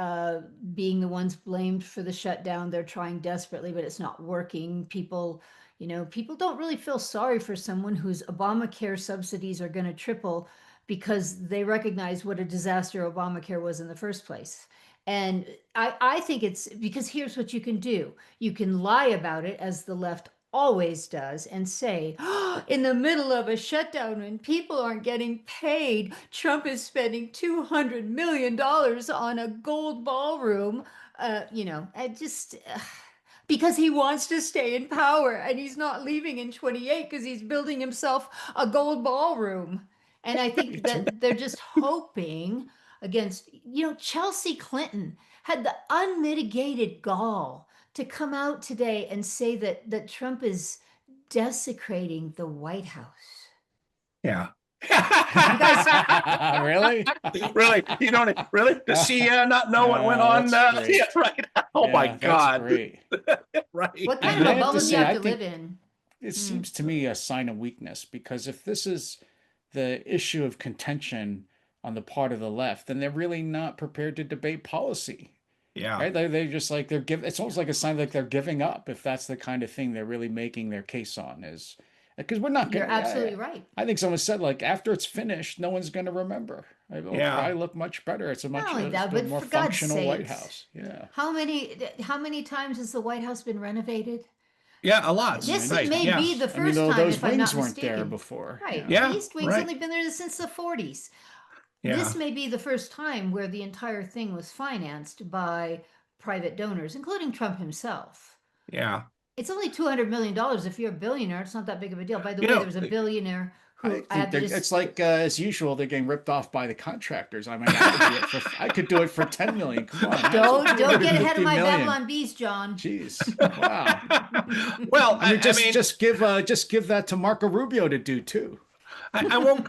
being the ones blamed for the shutdown. They're trying desperately, but it's not working. People don't really feel sorry for someone whose Obamacare subsidies are going to triple, because they recognize what a disaster Obamacare was in the first place. And I think it's because here's what you can do. You can lie about it, as the left always does, and say, oh, in the middle of a shutdown when people aren't getting paid, Trump is spending $200 million on a gold ballroom. I just because he wants to stay in power and he's not leaving in 28 because he's building himself a gold ballroom. And I Me think too. that they're just hoping against, Chelsea Clinton had the unmitigated gall to come out today and say that Trump is desecrating the White House. Yeah. You guys, Really? Really? You don't really? Does she not know what went on? That's great. Yeah, right. Oh my Yeah, that's God. great. Right. what kind And of I a have to bubble do you say, have I to live think in? it Hmm. seems to me a sign of weakness, because if this is the issue of contention on the part of the left, then they're really not prepared to debate policy. Yeah. Right? They just like they're giving. It's almost like a sign like they're giving up if that's the kind of thing they're really making their case on. Is because we're not You're gonna. absolutely right. I think someone said like after it's finished, no one's gonna remember. It'll Yeah. probably look much better. It's a Not much only that, but more for God's functional White sakes, House. Yeah, how many times has the White House been renovated? Yeah. A lot. This many Right. may Yeah. be the times. I mean, first time, those if I'm wings not weren't there mistaken. before. Right, Yeah. the Yeah. East Wing's Right. only been there since the 40s. Yeah. This may be the first time where the entire thing was financed by private donors, including Trump himself. Yeah. It's only $200 million. If you're a billionaire, it's not that big of a deal. By the You way, know, there was a billionaire I who I think have to it's just like as usual, they're getting ripped off by the contractors. I mean, I could do it for 10 million. Come on, how's it don't get ahead of 250 my million? Babylon Bees, John. Jeez, wow. well, I mean, I mean, just give that to Marco Rubio to do too. I won't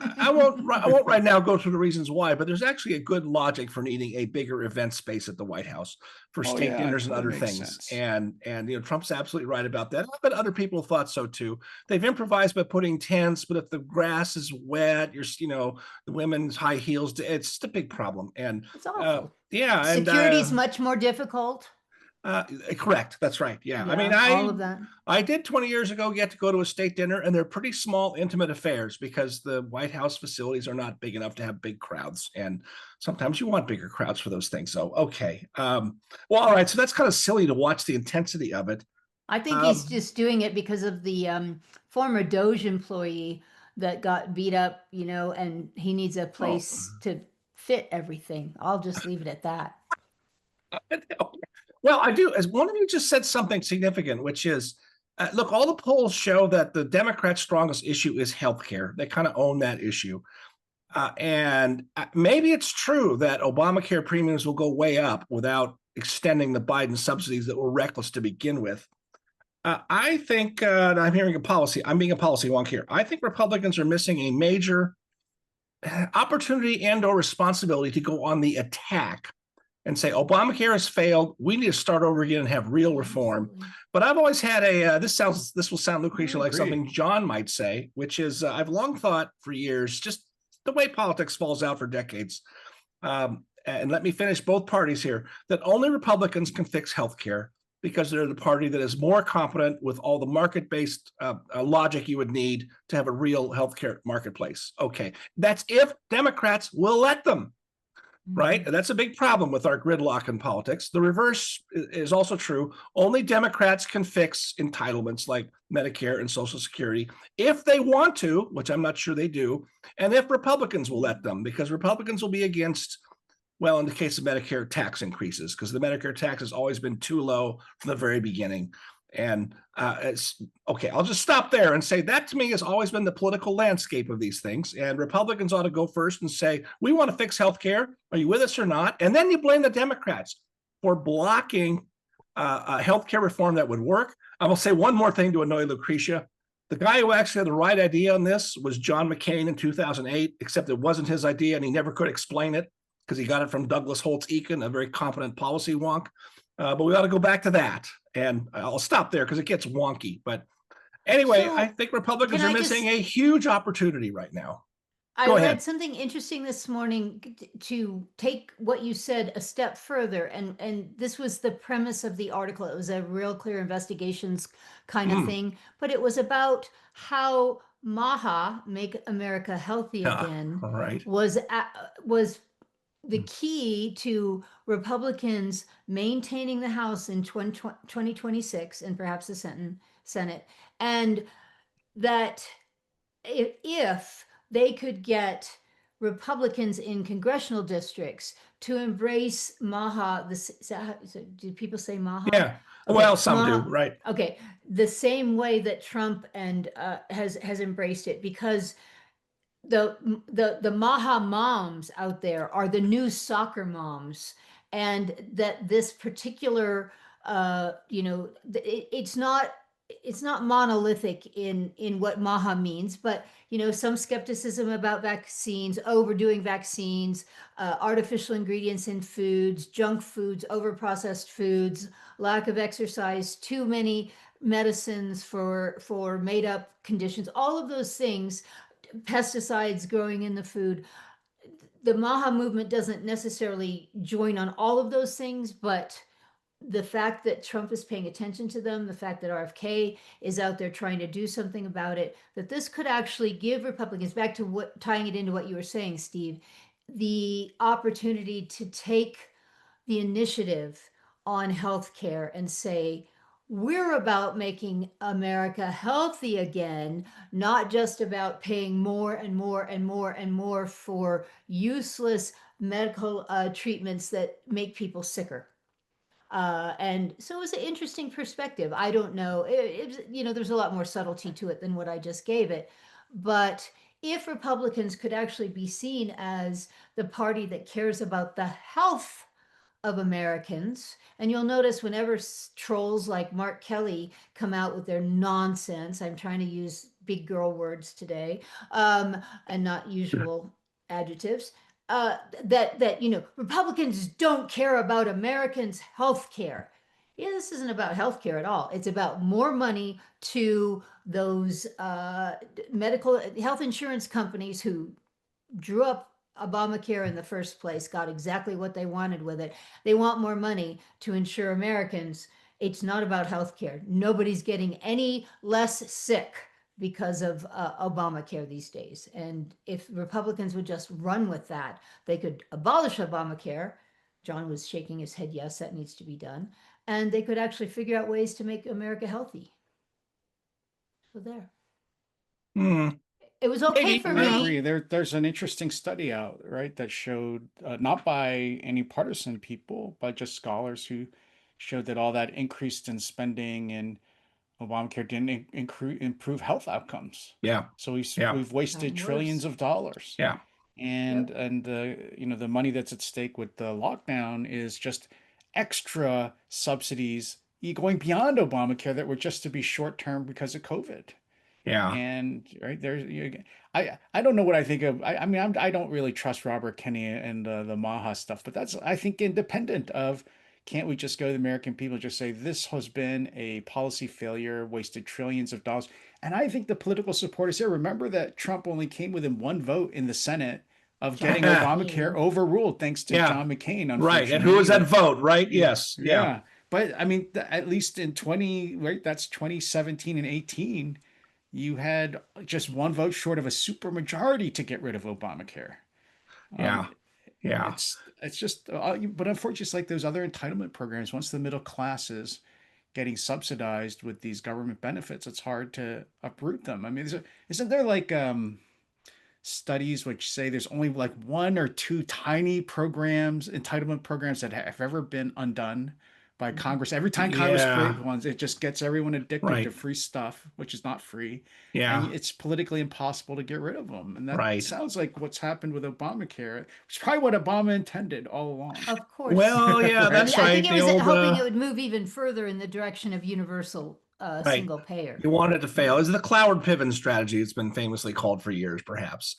right now go through the reasons why, but there's actually a good logic for needing a bigger event space at the White House for Oh state yeah, it dinners and totally other makes things. sense. And Trump's absolutely right about that. I bet other people thought so too. They've improvised by putting tents, but if the grass is wet, the women's high heels. It's just a big problem. And It's awful. yeah, and Security's much more difficult. correct. That's right. Yeah. I mean, Yeah, all of that. I did 20 years ago get to go to a state dinner, and they're pretty small, intimate affairs because the White House facilities are not big enough to have big crowds. And sometimes you want bigger crowds for those things. So, okay. Well, all right. So that's kind of silly to watch the intensity of it. I think he's just doing it because of the former Doge employee that got beat up, and he needs a place to fit everything. I'll just leave it at that. Well, I do. As one of you just said something significant, which is, look, all the polls show that the Democrats' strongest issue is healthcare. They kind of own that issue. And maybe it's true that Obamacare premiums will go way up without extending the Biden subsidies that were reckless to begin with. I think I'm being a policy wonk here. I think Republicans are missing a major opportunity and or responsibility to go on the attack and say Obamacare has failed. We need to start over again and have real reform. Absolutely. But I've always had this will sound, Lucretia, like agree. something John might say, which is I've long thought for years, just the way politics falls out for decades. And let me finish both parties here, that only Republicans can fix healthcare because they're the party that is more competent with all the market-based logic you would need to have a real healthcare marketplace. Okay, that's if Democrats will let them. Right. And that's a big problem with our gridlock in politics. The reverse is also true. Only Democrats can fix entitlements like Medicare and Social Security if they want to, which I'm not sure they do, and if Republicans will let them, because Republicans will be against, well, in the case of Medicare, tax increases, because the Medicare tax has always been too low from the very beginning. And it's okay. I'll just stop there and say that to me has always been the political landscape of these things. And Republicans ought to go first and say, we want to fix healthcare. Are you with us or not? And then you blame the Democrats for blocking healthcare reform that would work. I will say one more thing to annoy Lucretia. The guy who actually had the right idea on this was John McCain in 2008, except it wasn't his idea and he never could explain it because he got it from Douglas Holtz-Eakin, a very competent policy wonk. But we ought to go back to that. And I'll stop there because it gets wonky. But anyway, So, I think Republicans can are I missing just- a huge opportunity right now. I Go read ahead. something interesting this morning to take what you said a step further, and this was the premise of the article. It was a real clear investigations kind of thing, but it was about how MAHA, Make America Healthy Yeah, Again, all right. was the key to Republicans maintaining the House in 2026 and perhaps the Senate, and that if they could get Republicans in congressional districts to embrace Maha. Do people say Maha? Yeah. Okay, Well, some do, Maha. right? Okay, the same way that Trump and has embraced it, because the Maha moms out there are the new soccer moms, and that this particular it's not monolithic in what Maha means, but some skepticism about vaccines, overdoing vaccines, artificial ingredients in foods, junk foods, overprocessed foods, lack of exercise, too many medicines for made up conditions, all of those things, pesticides growing in the food. The Maha movement doesn't necessarily join on all of those things, but the fact that Trump is paying attention to them, the fact that RFK is out there trying to do something about it, that this could actually give Republicans, back to what, tying it into what you were saying, Steve, the opportunity to take the initiative on healthcare and say, we're about making America healthy again, not just about paying more and more and more and more for useless medical treatments that make people sicker. And so it was an interesting perspective. I don't know. There's a lot more subtlety to it than what I just gave it. But if Republicans could actually be seen as the party that cares about the health of Americans. And you'll notice whenever trolls like Mark Kelly come out with their nonsense, I'm trying to use big girl words today, and not usual adjectives, that Republicans don't care about Americans' health care. Yeah, this isn't about health care at all. It's about more money to those medical health insurance companies who drew up Obamacare in the first place, got exactly what they wanted with it. They want more money to insure Americans. It's not about healthcare. Nobody's getting any less sick because of Obamacare these days. And if Republicans would just run with that, they could abolish Obamacare. John was shaking his head, yes, that needs to be done. And they could actually figure out ways to make America healthy. So there. Hmm. It was okay Maybe. for I me. agree. There's an interesting study out, right, that showed, not by any partisan people, but just scholars who showed that all that increased in spending and Obamacare didn't improve health outcomes. Yeah. So Yeah. we've wasted trillions Worse. of dollars. Yeah. And Yep. the money that's at stake with the lockdown is just extra subsidies going beyond Obamacare that were just to be short term because of COVID. Yeah. And right there, I don't know what I think of. I mean, I don't really trust Robert Kennedy and the Maha stuff, but that's, I think, independent of. Can't we just go to the American people and just say this has been a policy failure, wasted trillions of dollars? And I think the political support is there. Remember that Trump only came within one vote in the Senate of John getting Obamacare McCain. overruled, thanks to Yeah. John McCain. Right. And who was Unfortunately, that vote? Right. yeah, Yes. Yeah. yeah. But I mean, at least in 20, right? That's 2017 and 18, you had just one vote short of a supermajority to get rid of Obamacare. Um, Yeah. Yeah. it's just, but unfortunately, it's like those other entitlement programs. Once the middle class is getting subsidized with these government benefits, it's hard to uproot them. I mean, isn't there like studies which say there's only like one or two tiny programs, entitlement programs, that have ever been undone by Congress? Every time Congress Yeah. creates ones, it just gets everyone addicted to Right. free stuff, which is not free. And Yeah. it's politically impossible to get rid of them. And that Right. sounds like what's happened with Obamacare, which is probably what Obama intended all along. Of course. Well, yeah, Right? that's I right. think it The was old hoping it would move even further in the direction of universal right. single payer. You want it to fail. It's the Cloward Piven strategy. It's been famously called for years, perhaps.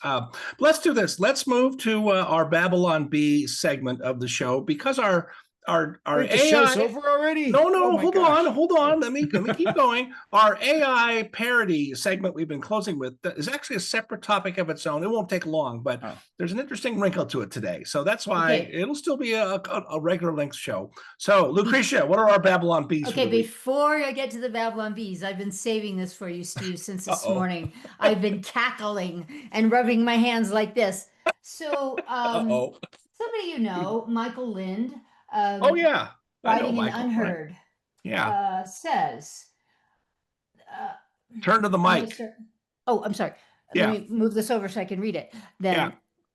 Let's do this. Let's move to our Babylon Bee segment of the show, because our Wait, the AI. show's over already? No, Oh my hold gosh. on, hold on. Let me keep going. Our AI parody segment we've been closing with is actually a separate topic of its own. It won't take long, but Oh. there's an interesting wrinkle to it today. So that's why Okay. it'll still be a regular length show. So, Lucretia, what are our Babylon Bees for Okay, the week? before I get to the Babylon Bees, I've been saving this for you, Steve, since this Uh-oh. morning. I've been cackling and rubbing my hands like this. So, Uh-oh. somebody Michael Lind, Oh, yeah. I know writing in Michael. Right. Unheard, Yeah. says, Turn to the I'm gonna mic. start- oh, I'm sorry. Yeah. Let me move this over so I can read it. Then Yeah.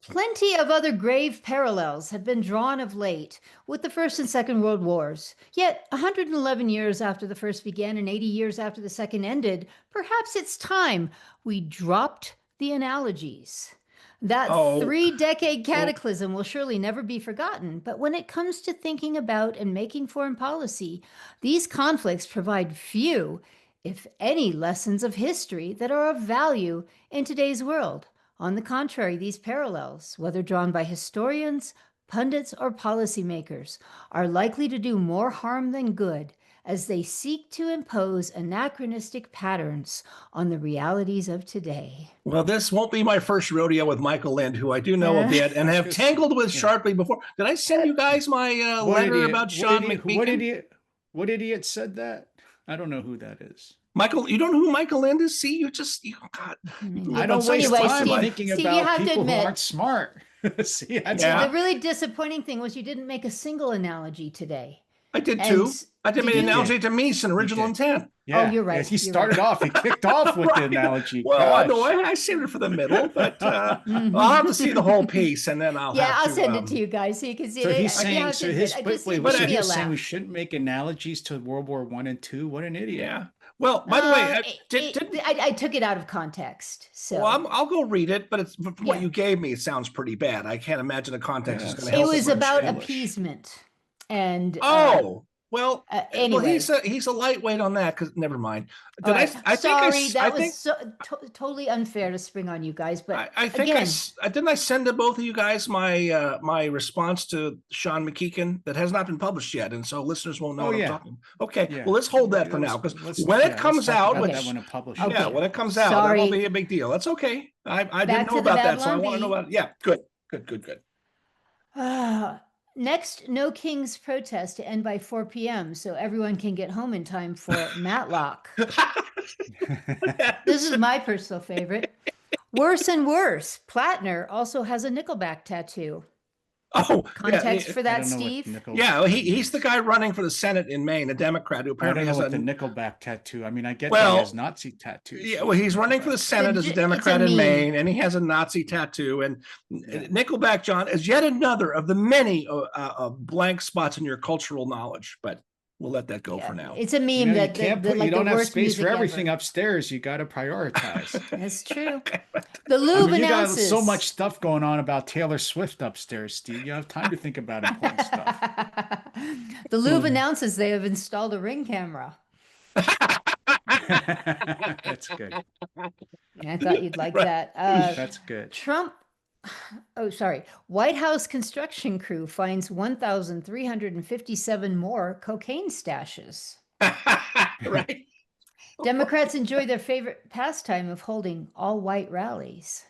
Plenty of other grave parallels have been drawn of late with the First and Second World Wars. Yet, 111 years after the first began and 80 years after the second ended, perhaps it's time we dropped the analogies. That Oh. 3-decade cataclysm will surely never be forgotten, but when it comes to thinking about and making foreign policy, these conflicts provide few, if any, lessons of history that are of value in today's world. On the contrary, these parallels, whether drawn by historians, pundits, or policymakers, are likely to do more harm than good as they seek to impose anachronistic patterns on the realities of today. Well, this won't be my first rodeo with Michael Lind, who I do know a bit and have tangled with sharply before. Did I send you guys my letter about Sean McMeekin? What idiot said that? I don't know who that is. Michael, you don't know who Michael Lind is? See, God. I don't waste Anyway, time Steve, thinking Steve, you about have to people who admit- aren't smart. See, that's Yeah. The really disappointing thing was you didn't make a single analogy today. I did And too. I did did make an you? analogy to Meese and original did. intent. Yeah. you're right, He you're started off. He kicked off with the Right. analogy. Well, I Gosh. know I saved it for the middle, but I'll have to see the whole piece and then I'll Yeah, have I'll to, send it to you guys so you can see So it. he's You saying, have to so admit, his, it wait, just wait, made so me he's laugh. saying we shouldn't make analogies to World War I and II. What an idiot! Yeah. Well, by the way, I took it out of context. So well, I'll go read it, but it's from what Yeah. you gave me. It sounds pretty bad. I can't imagine the context is Yeah, going to it help. was much. about English. appeasement. And Oh, well, anyway. he's a lightweight on that. Because never mind. all Did right. I think I Sorry, s- that I was think so, totally unfair to spring on you guys. But I think again, didn't I send to both of you guys my my response to Sean McMeekin that has not been published yet, and so listeners won't know Oh, what yeah. I'm talking. Okay, Yeah. well let's hold that for now because when it comes out, talk which about that when it publishes. Okay. yeah, when it comes out, that Sorry. won't be a big deal. That's okay. I Back didn't to know the about that, so I Babylon want to know Bee. about it. Yeah, good. Next, No Kings protest to end by 4 p.m. so everyone can get home in time for Matlock. This is my personal favorite. Worse and worse. Plattner also has a Nickelback tattoo. Oh, Context for I that, don't know what Steve? Nickel- yeah. Well, he's the guy running for the Senate in Maine, a Democrat who I apparently don't know has what a the Nickelback tattoo. I mean, I get that Well, he has Nazi tattoos. yeah. Well, he's running for the Senate as a It's a Democrat in meme. Maine, and he has a Nazi tattoo. And Nickelback, John, is yet another of the many blank spots in your cultural knowledge. But we'll let that go for now. It's a meme You know, you that can't the, put. like You don't the have worst space for music everything ever. upstairs. You got to prioritize. That's true. The I Louvre mean, you got announces. so much stuff going on about Taylor Swift upstairs, Steve. You have time to think about important stuff. The Louvre announces they have installed a Ring camera. That's good. I thought you'd like Right. that. That's good. Trump. Oh, sorry. White House construction crew finds 1,357 more cocaine stashes. Right. Democrats enjoy their favorite pastime of holding all-white rallies.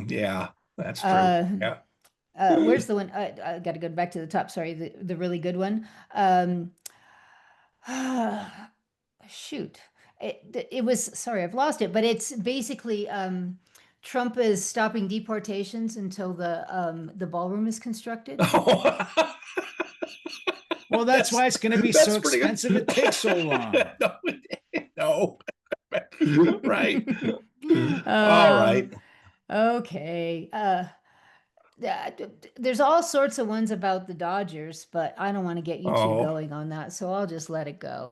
Yeah, that's true. Yeah. Where's the one? I got to go back to the top. Sorry, the really good one. Shoot, it was. Sorry, I've lost it. But it's basically Trump is stopping deportations until the ballroom is constructed. Well, that's why it's going to be That's so pretty good. expensive. It takes so long. No. Right. All right. Okay. There's all sorts of ones about the Dodgers, but I don't want to get you two Oh. going on that, so I'll just let it go.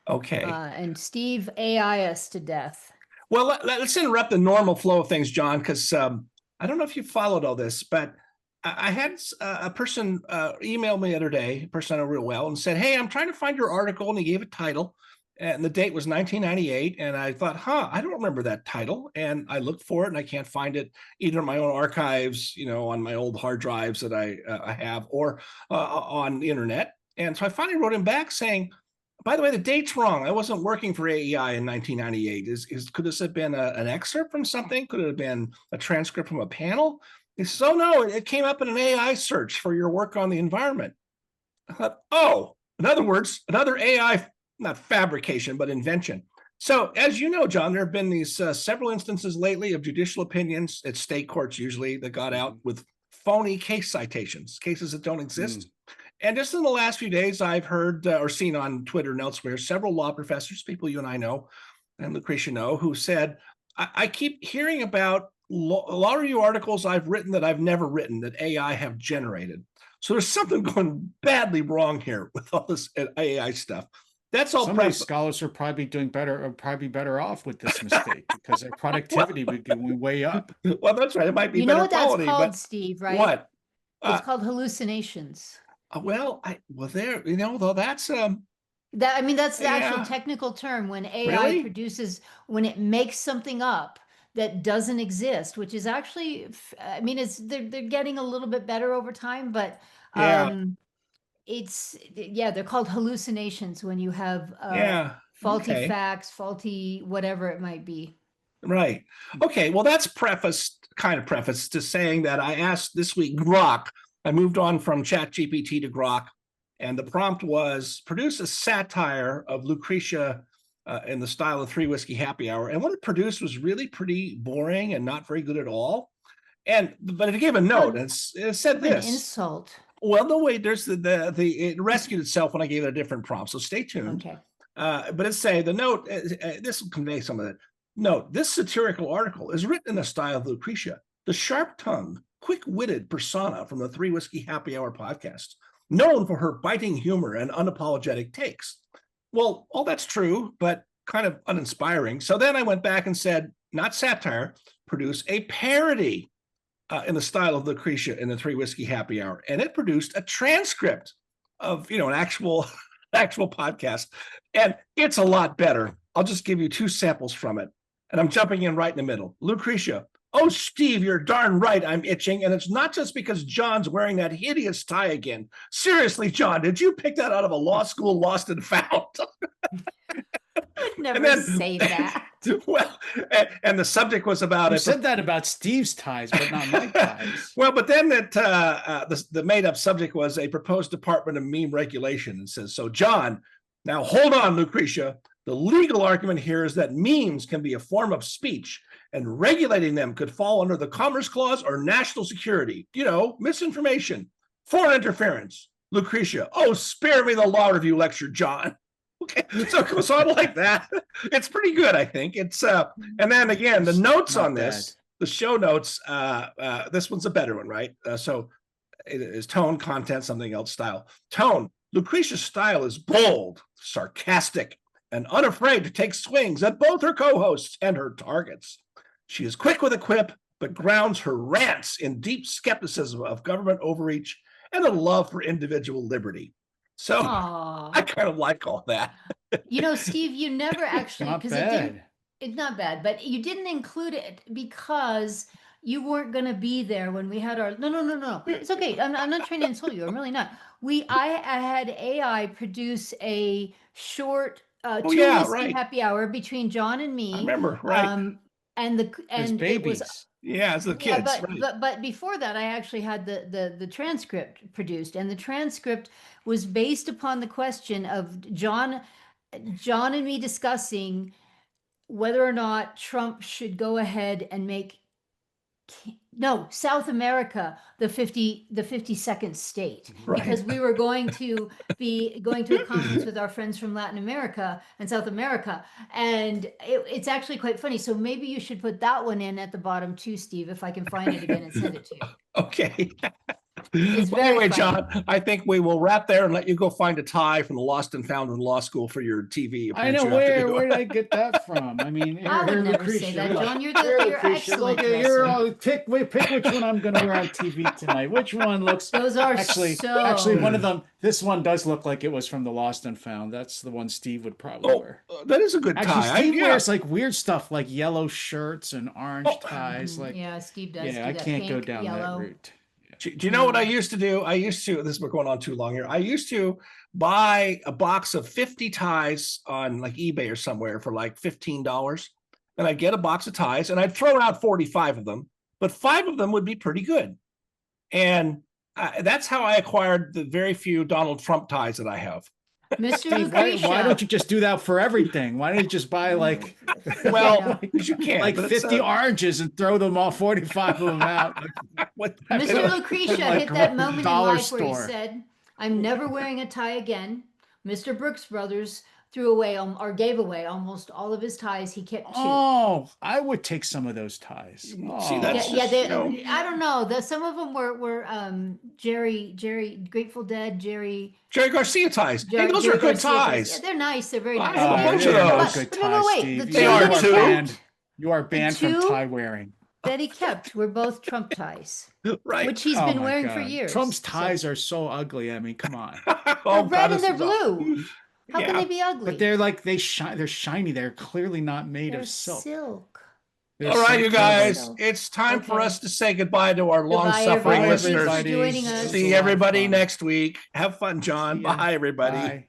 Okay. And Steve AI us to death. Well, let's interrupt the normal flow of things, John, because I don't know if you followed all this, but I had a person email me the other day, a person I know real well, and said, "Hey, I'm trying to find your article," and he gave a title, and the date was 1998, and I thought, I don't remember that title, and I looked for it, and I can't find it either in my own archives, on my old hard drives that I have, or on the internet, and so I finally wrote him back saying, "By the way, the date's wrong. I wasn't working for AEI in 1998. Could this have been an excerpt from something? Could it have been a transcript from a panel?" He says, "Oh, no, it came up in an AI search for your work on the environment." I thought, oh, in other words, another AI, not fabrication, but invention. So as you know, John, there have been these several instances lately of judicial opinions at state courts usually that got out with phony case citations, cases that don't exist. And just in the last few days, I've heard or seen on Twitter and elsewhere, several law professors, people you and I know, and Lucretia know, who said, I keep hearing about a lot of review articles I've written that I've never written that AI have generated. So there's something going badly wrong here with all this AI stuff. That's all. Some of these scholars are probably doing better, or probably better off with this mistake because their productivity would go way up. Well, that's right. It might be You know better what that's quality, called, but Steve, right? what? It's called hallucinations. Well, there, though that's That, I mean, that's the actual Yeah. technical term when AI Really? produces, when it makes something up that doesn't exist, which is actually, I mean, they're getting a little bit better over time, but Yeah. they're called hallucinations when you have Yeah. faulty Okay. facts, faulty whatever it might be. Right. Okay. Well, that's kind of prefaced to saying that I asked this week Grok. I moved on from ChatGPT to Grok, and the prompt was produce a satire of Lucretia in the style of Three Whiskey Happy Hour. And what it produced was really pretty boring and not very good at all. But it gave a note. And it said An this. insult. Well, no, wait. There's it rescued itself when I gave it a different prompt. So stay tuned. Okay. But it's saying the note. This will convey some of it. Note: this satirical article is written in the style of Lucretia, the sharp-tongued, quick-witted persona from the Three Whiskey Happy Hour podcast, known for her biting humor and unapologetic takes. Well, all that's true, but kind of uninspiring. So then I went back and said, not satire, produce a parody in the style of Lucretia in the Three Whiskey Happy Hour, and it produced a transcript of an actual podcast, and it's a lot better. I'll just give you two samples from it, and I'm jumping in right in the middle. Lucretia: oh, Steve, you're darn right, I'm itching, and it's not just because John's wearing that hideous tie again. Seriously, John, did you pick that out of a law school lost and found? I would never say that. Well, and the subject was about You it. said that about Steve's ties, but not my ties. Well, but then the made-up subject was a proposed Department of Meme Regulation, and says, so John, now hold on, Lucretia. The legal argument here is that memes can be a form of speech, and regulating them could fall under the Commerce Clause or national security. Misinformation, foreign interference. Lucretia: oh, spare me the law review lecture, John. Okay, so it goes on like that. It's pretty good, I think. It's and then again, the notes Not on this, bad. the show notes. This one's a better one, right? So it is tone, content, something else, style. Tone: Lucretia's style is bold, sarcastic, and unafraid to take swings at both her co-hosts and her targets. She is quick with a quip, but grounds her rants in deep skepticism of government overreach and a love for individual liberty. So Aww. I kind of like all that. Steve, you never actually, Not because bad. it's not bad, but you didn't include it because you weren't going to be there when we had our, no. It's okay. I'm not trying to insult you. I'm really not. I had AI produce a short Whiskey Right. Happy Hour between John and me. I remember, right? And His it babies. was, Yeah, as the kids. but before that, I actually had the transcript produced, and the transcript was based upon the question of John and me discussing whether or not Trump should go ahead and make South America the 52nd state, Right. because we were going to be going to a conference with our friends from Latin America and South America, and it's actually quite funny. So maybe you should put that one in at the bottom too, Steve, if I can find it again and send it to you. Okay. It's Well, very anyway, funny. John, I think we will wrap there and let you go find a tie from the Lost and Found in Law School for your TV. I know where did I get that from? I mean, I would never say that, John. You're excellent. Pick which one I'm going to wear on TV tonight. Which one looks? Those are actually one of them. This one does look like it was from the Lost and Found. That's the one Steve would probably wear. That is a good Actually, tie. Steve wears like weird stuff, like yellow shirts and orange ties. Like Steve does. I can't go down yellow. that route. Do you know what I used to do? We're going on too long here. I used to buy a box of 50 ties on like eBay or somewhere for like $15. And I'd get a box of ties and I'd throw out 45 of them, but 5 of them would be pretty good. And that's how I acquired the very few Donald Trump ties that I have. Mr. Steve, Lucretia. why don't you just do that for everything? Why don't you just buy like, you can't, like 50 oranges and throw them all 45 of them out? Mr. Lucretia like hit that moment in dollar life where he store. said, "I'm never wearing a tie again." Mr. Brooks Brothers threw away or gave away almost all of his ties. He kept two. Oh, I would take some of those ties. See, Oh. that's Yeah, just, they, you know, I don't know. Some of them were Jerry, Grateful Dead, Jerry, Jerry Garcia ties. Hey, those Jerry are good Garcia ties. Yeah, they're nice. They're very I nice. have a And bunch of they're those. not good But no, ties, wait, Steve. the They two are that he too. kept, You are banned from two- tie wearing. that he kept were both Trump ties, Right. which he's Oh been my wearing for God. years. Trump's So- ties are so ugly. I mean, come on. They're Oh, red God, and this they're is awful. blue. How can Yeah. they be ugly? But they're like they shine. They're shiny. They're clearly not made They're of silk. silk. They're All right, silk you ties. guys, it's time for Okay. us to say goodbye to our Goodbye, long-suffering everyone. listeners. Thanks for joining us. It was See a lot of everybody fun. next week. Have fun, John. See ya. Bye, everybody. Bye.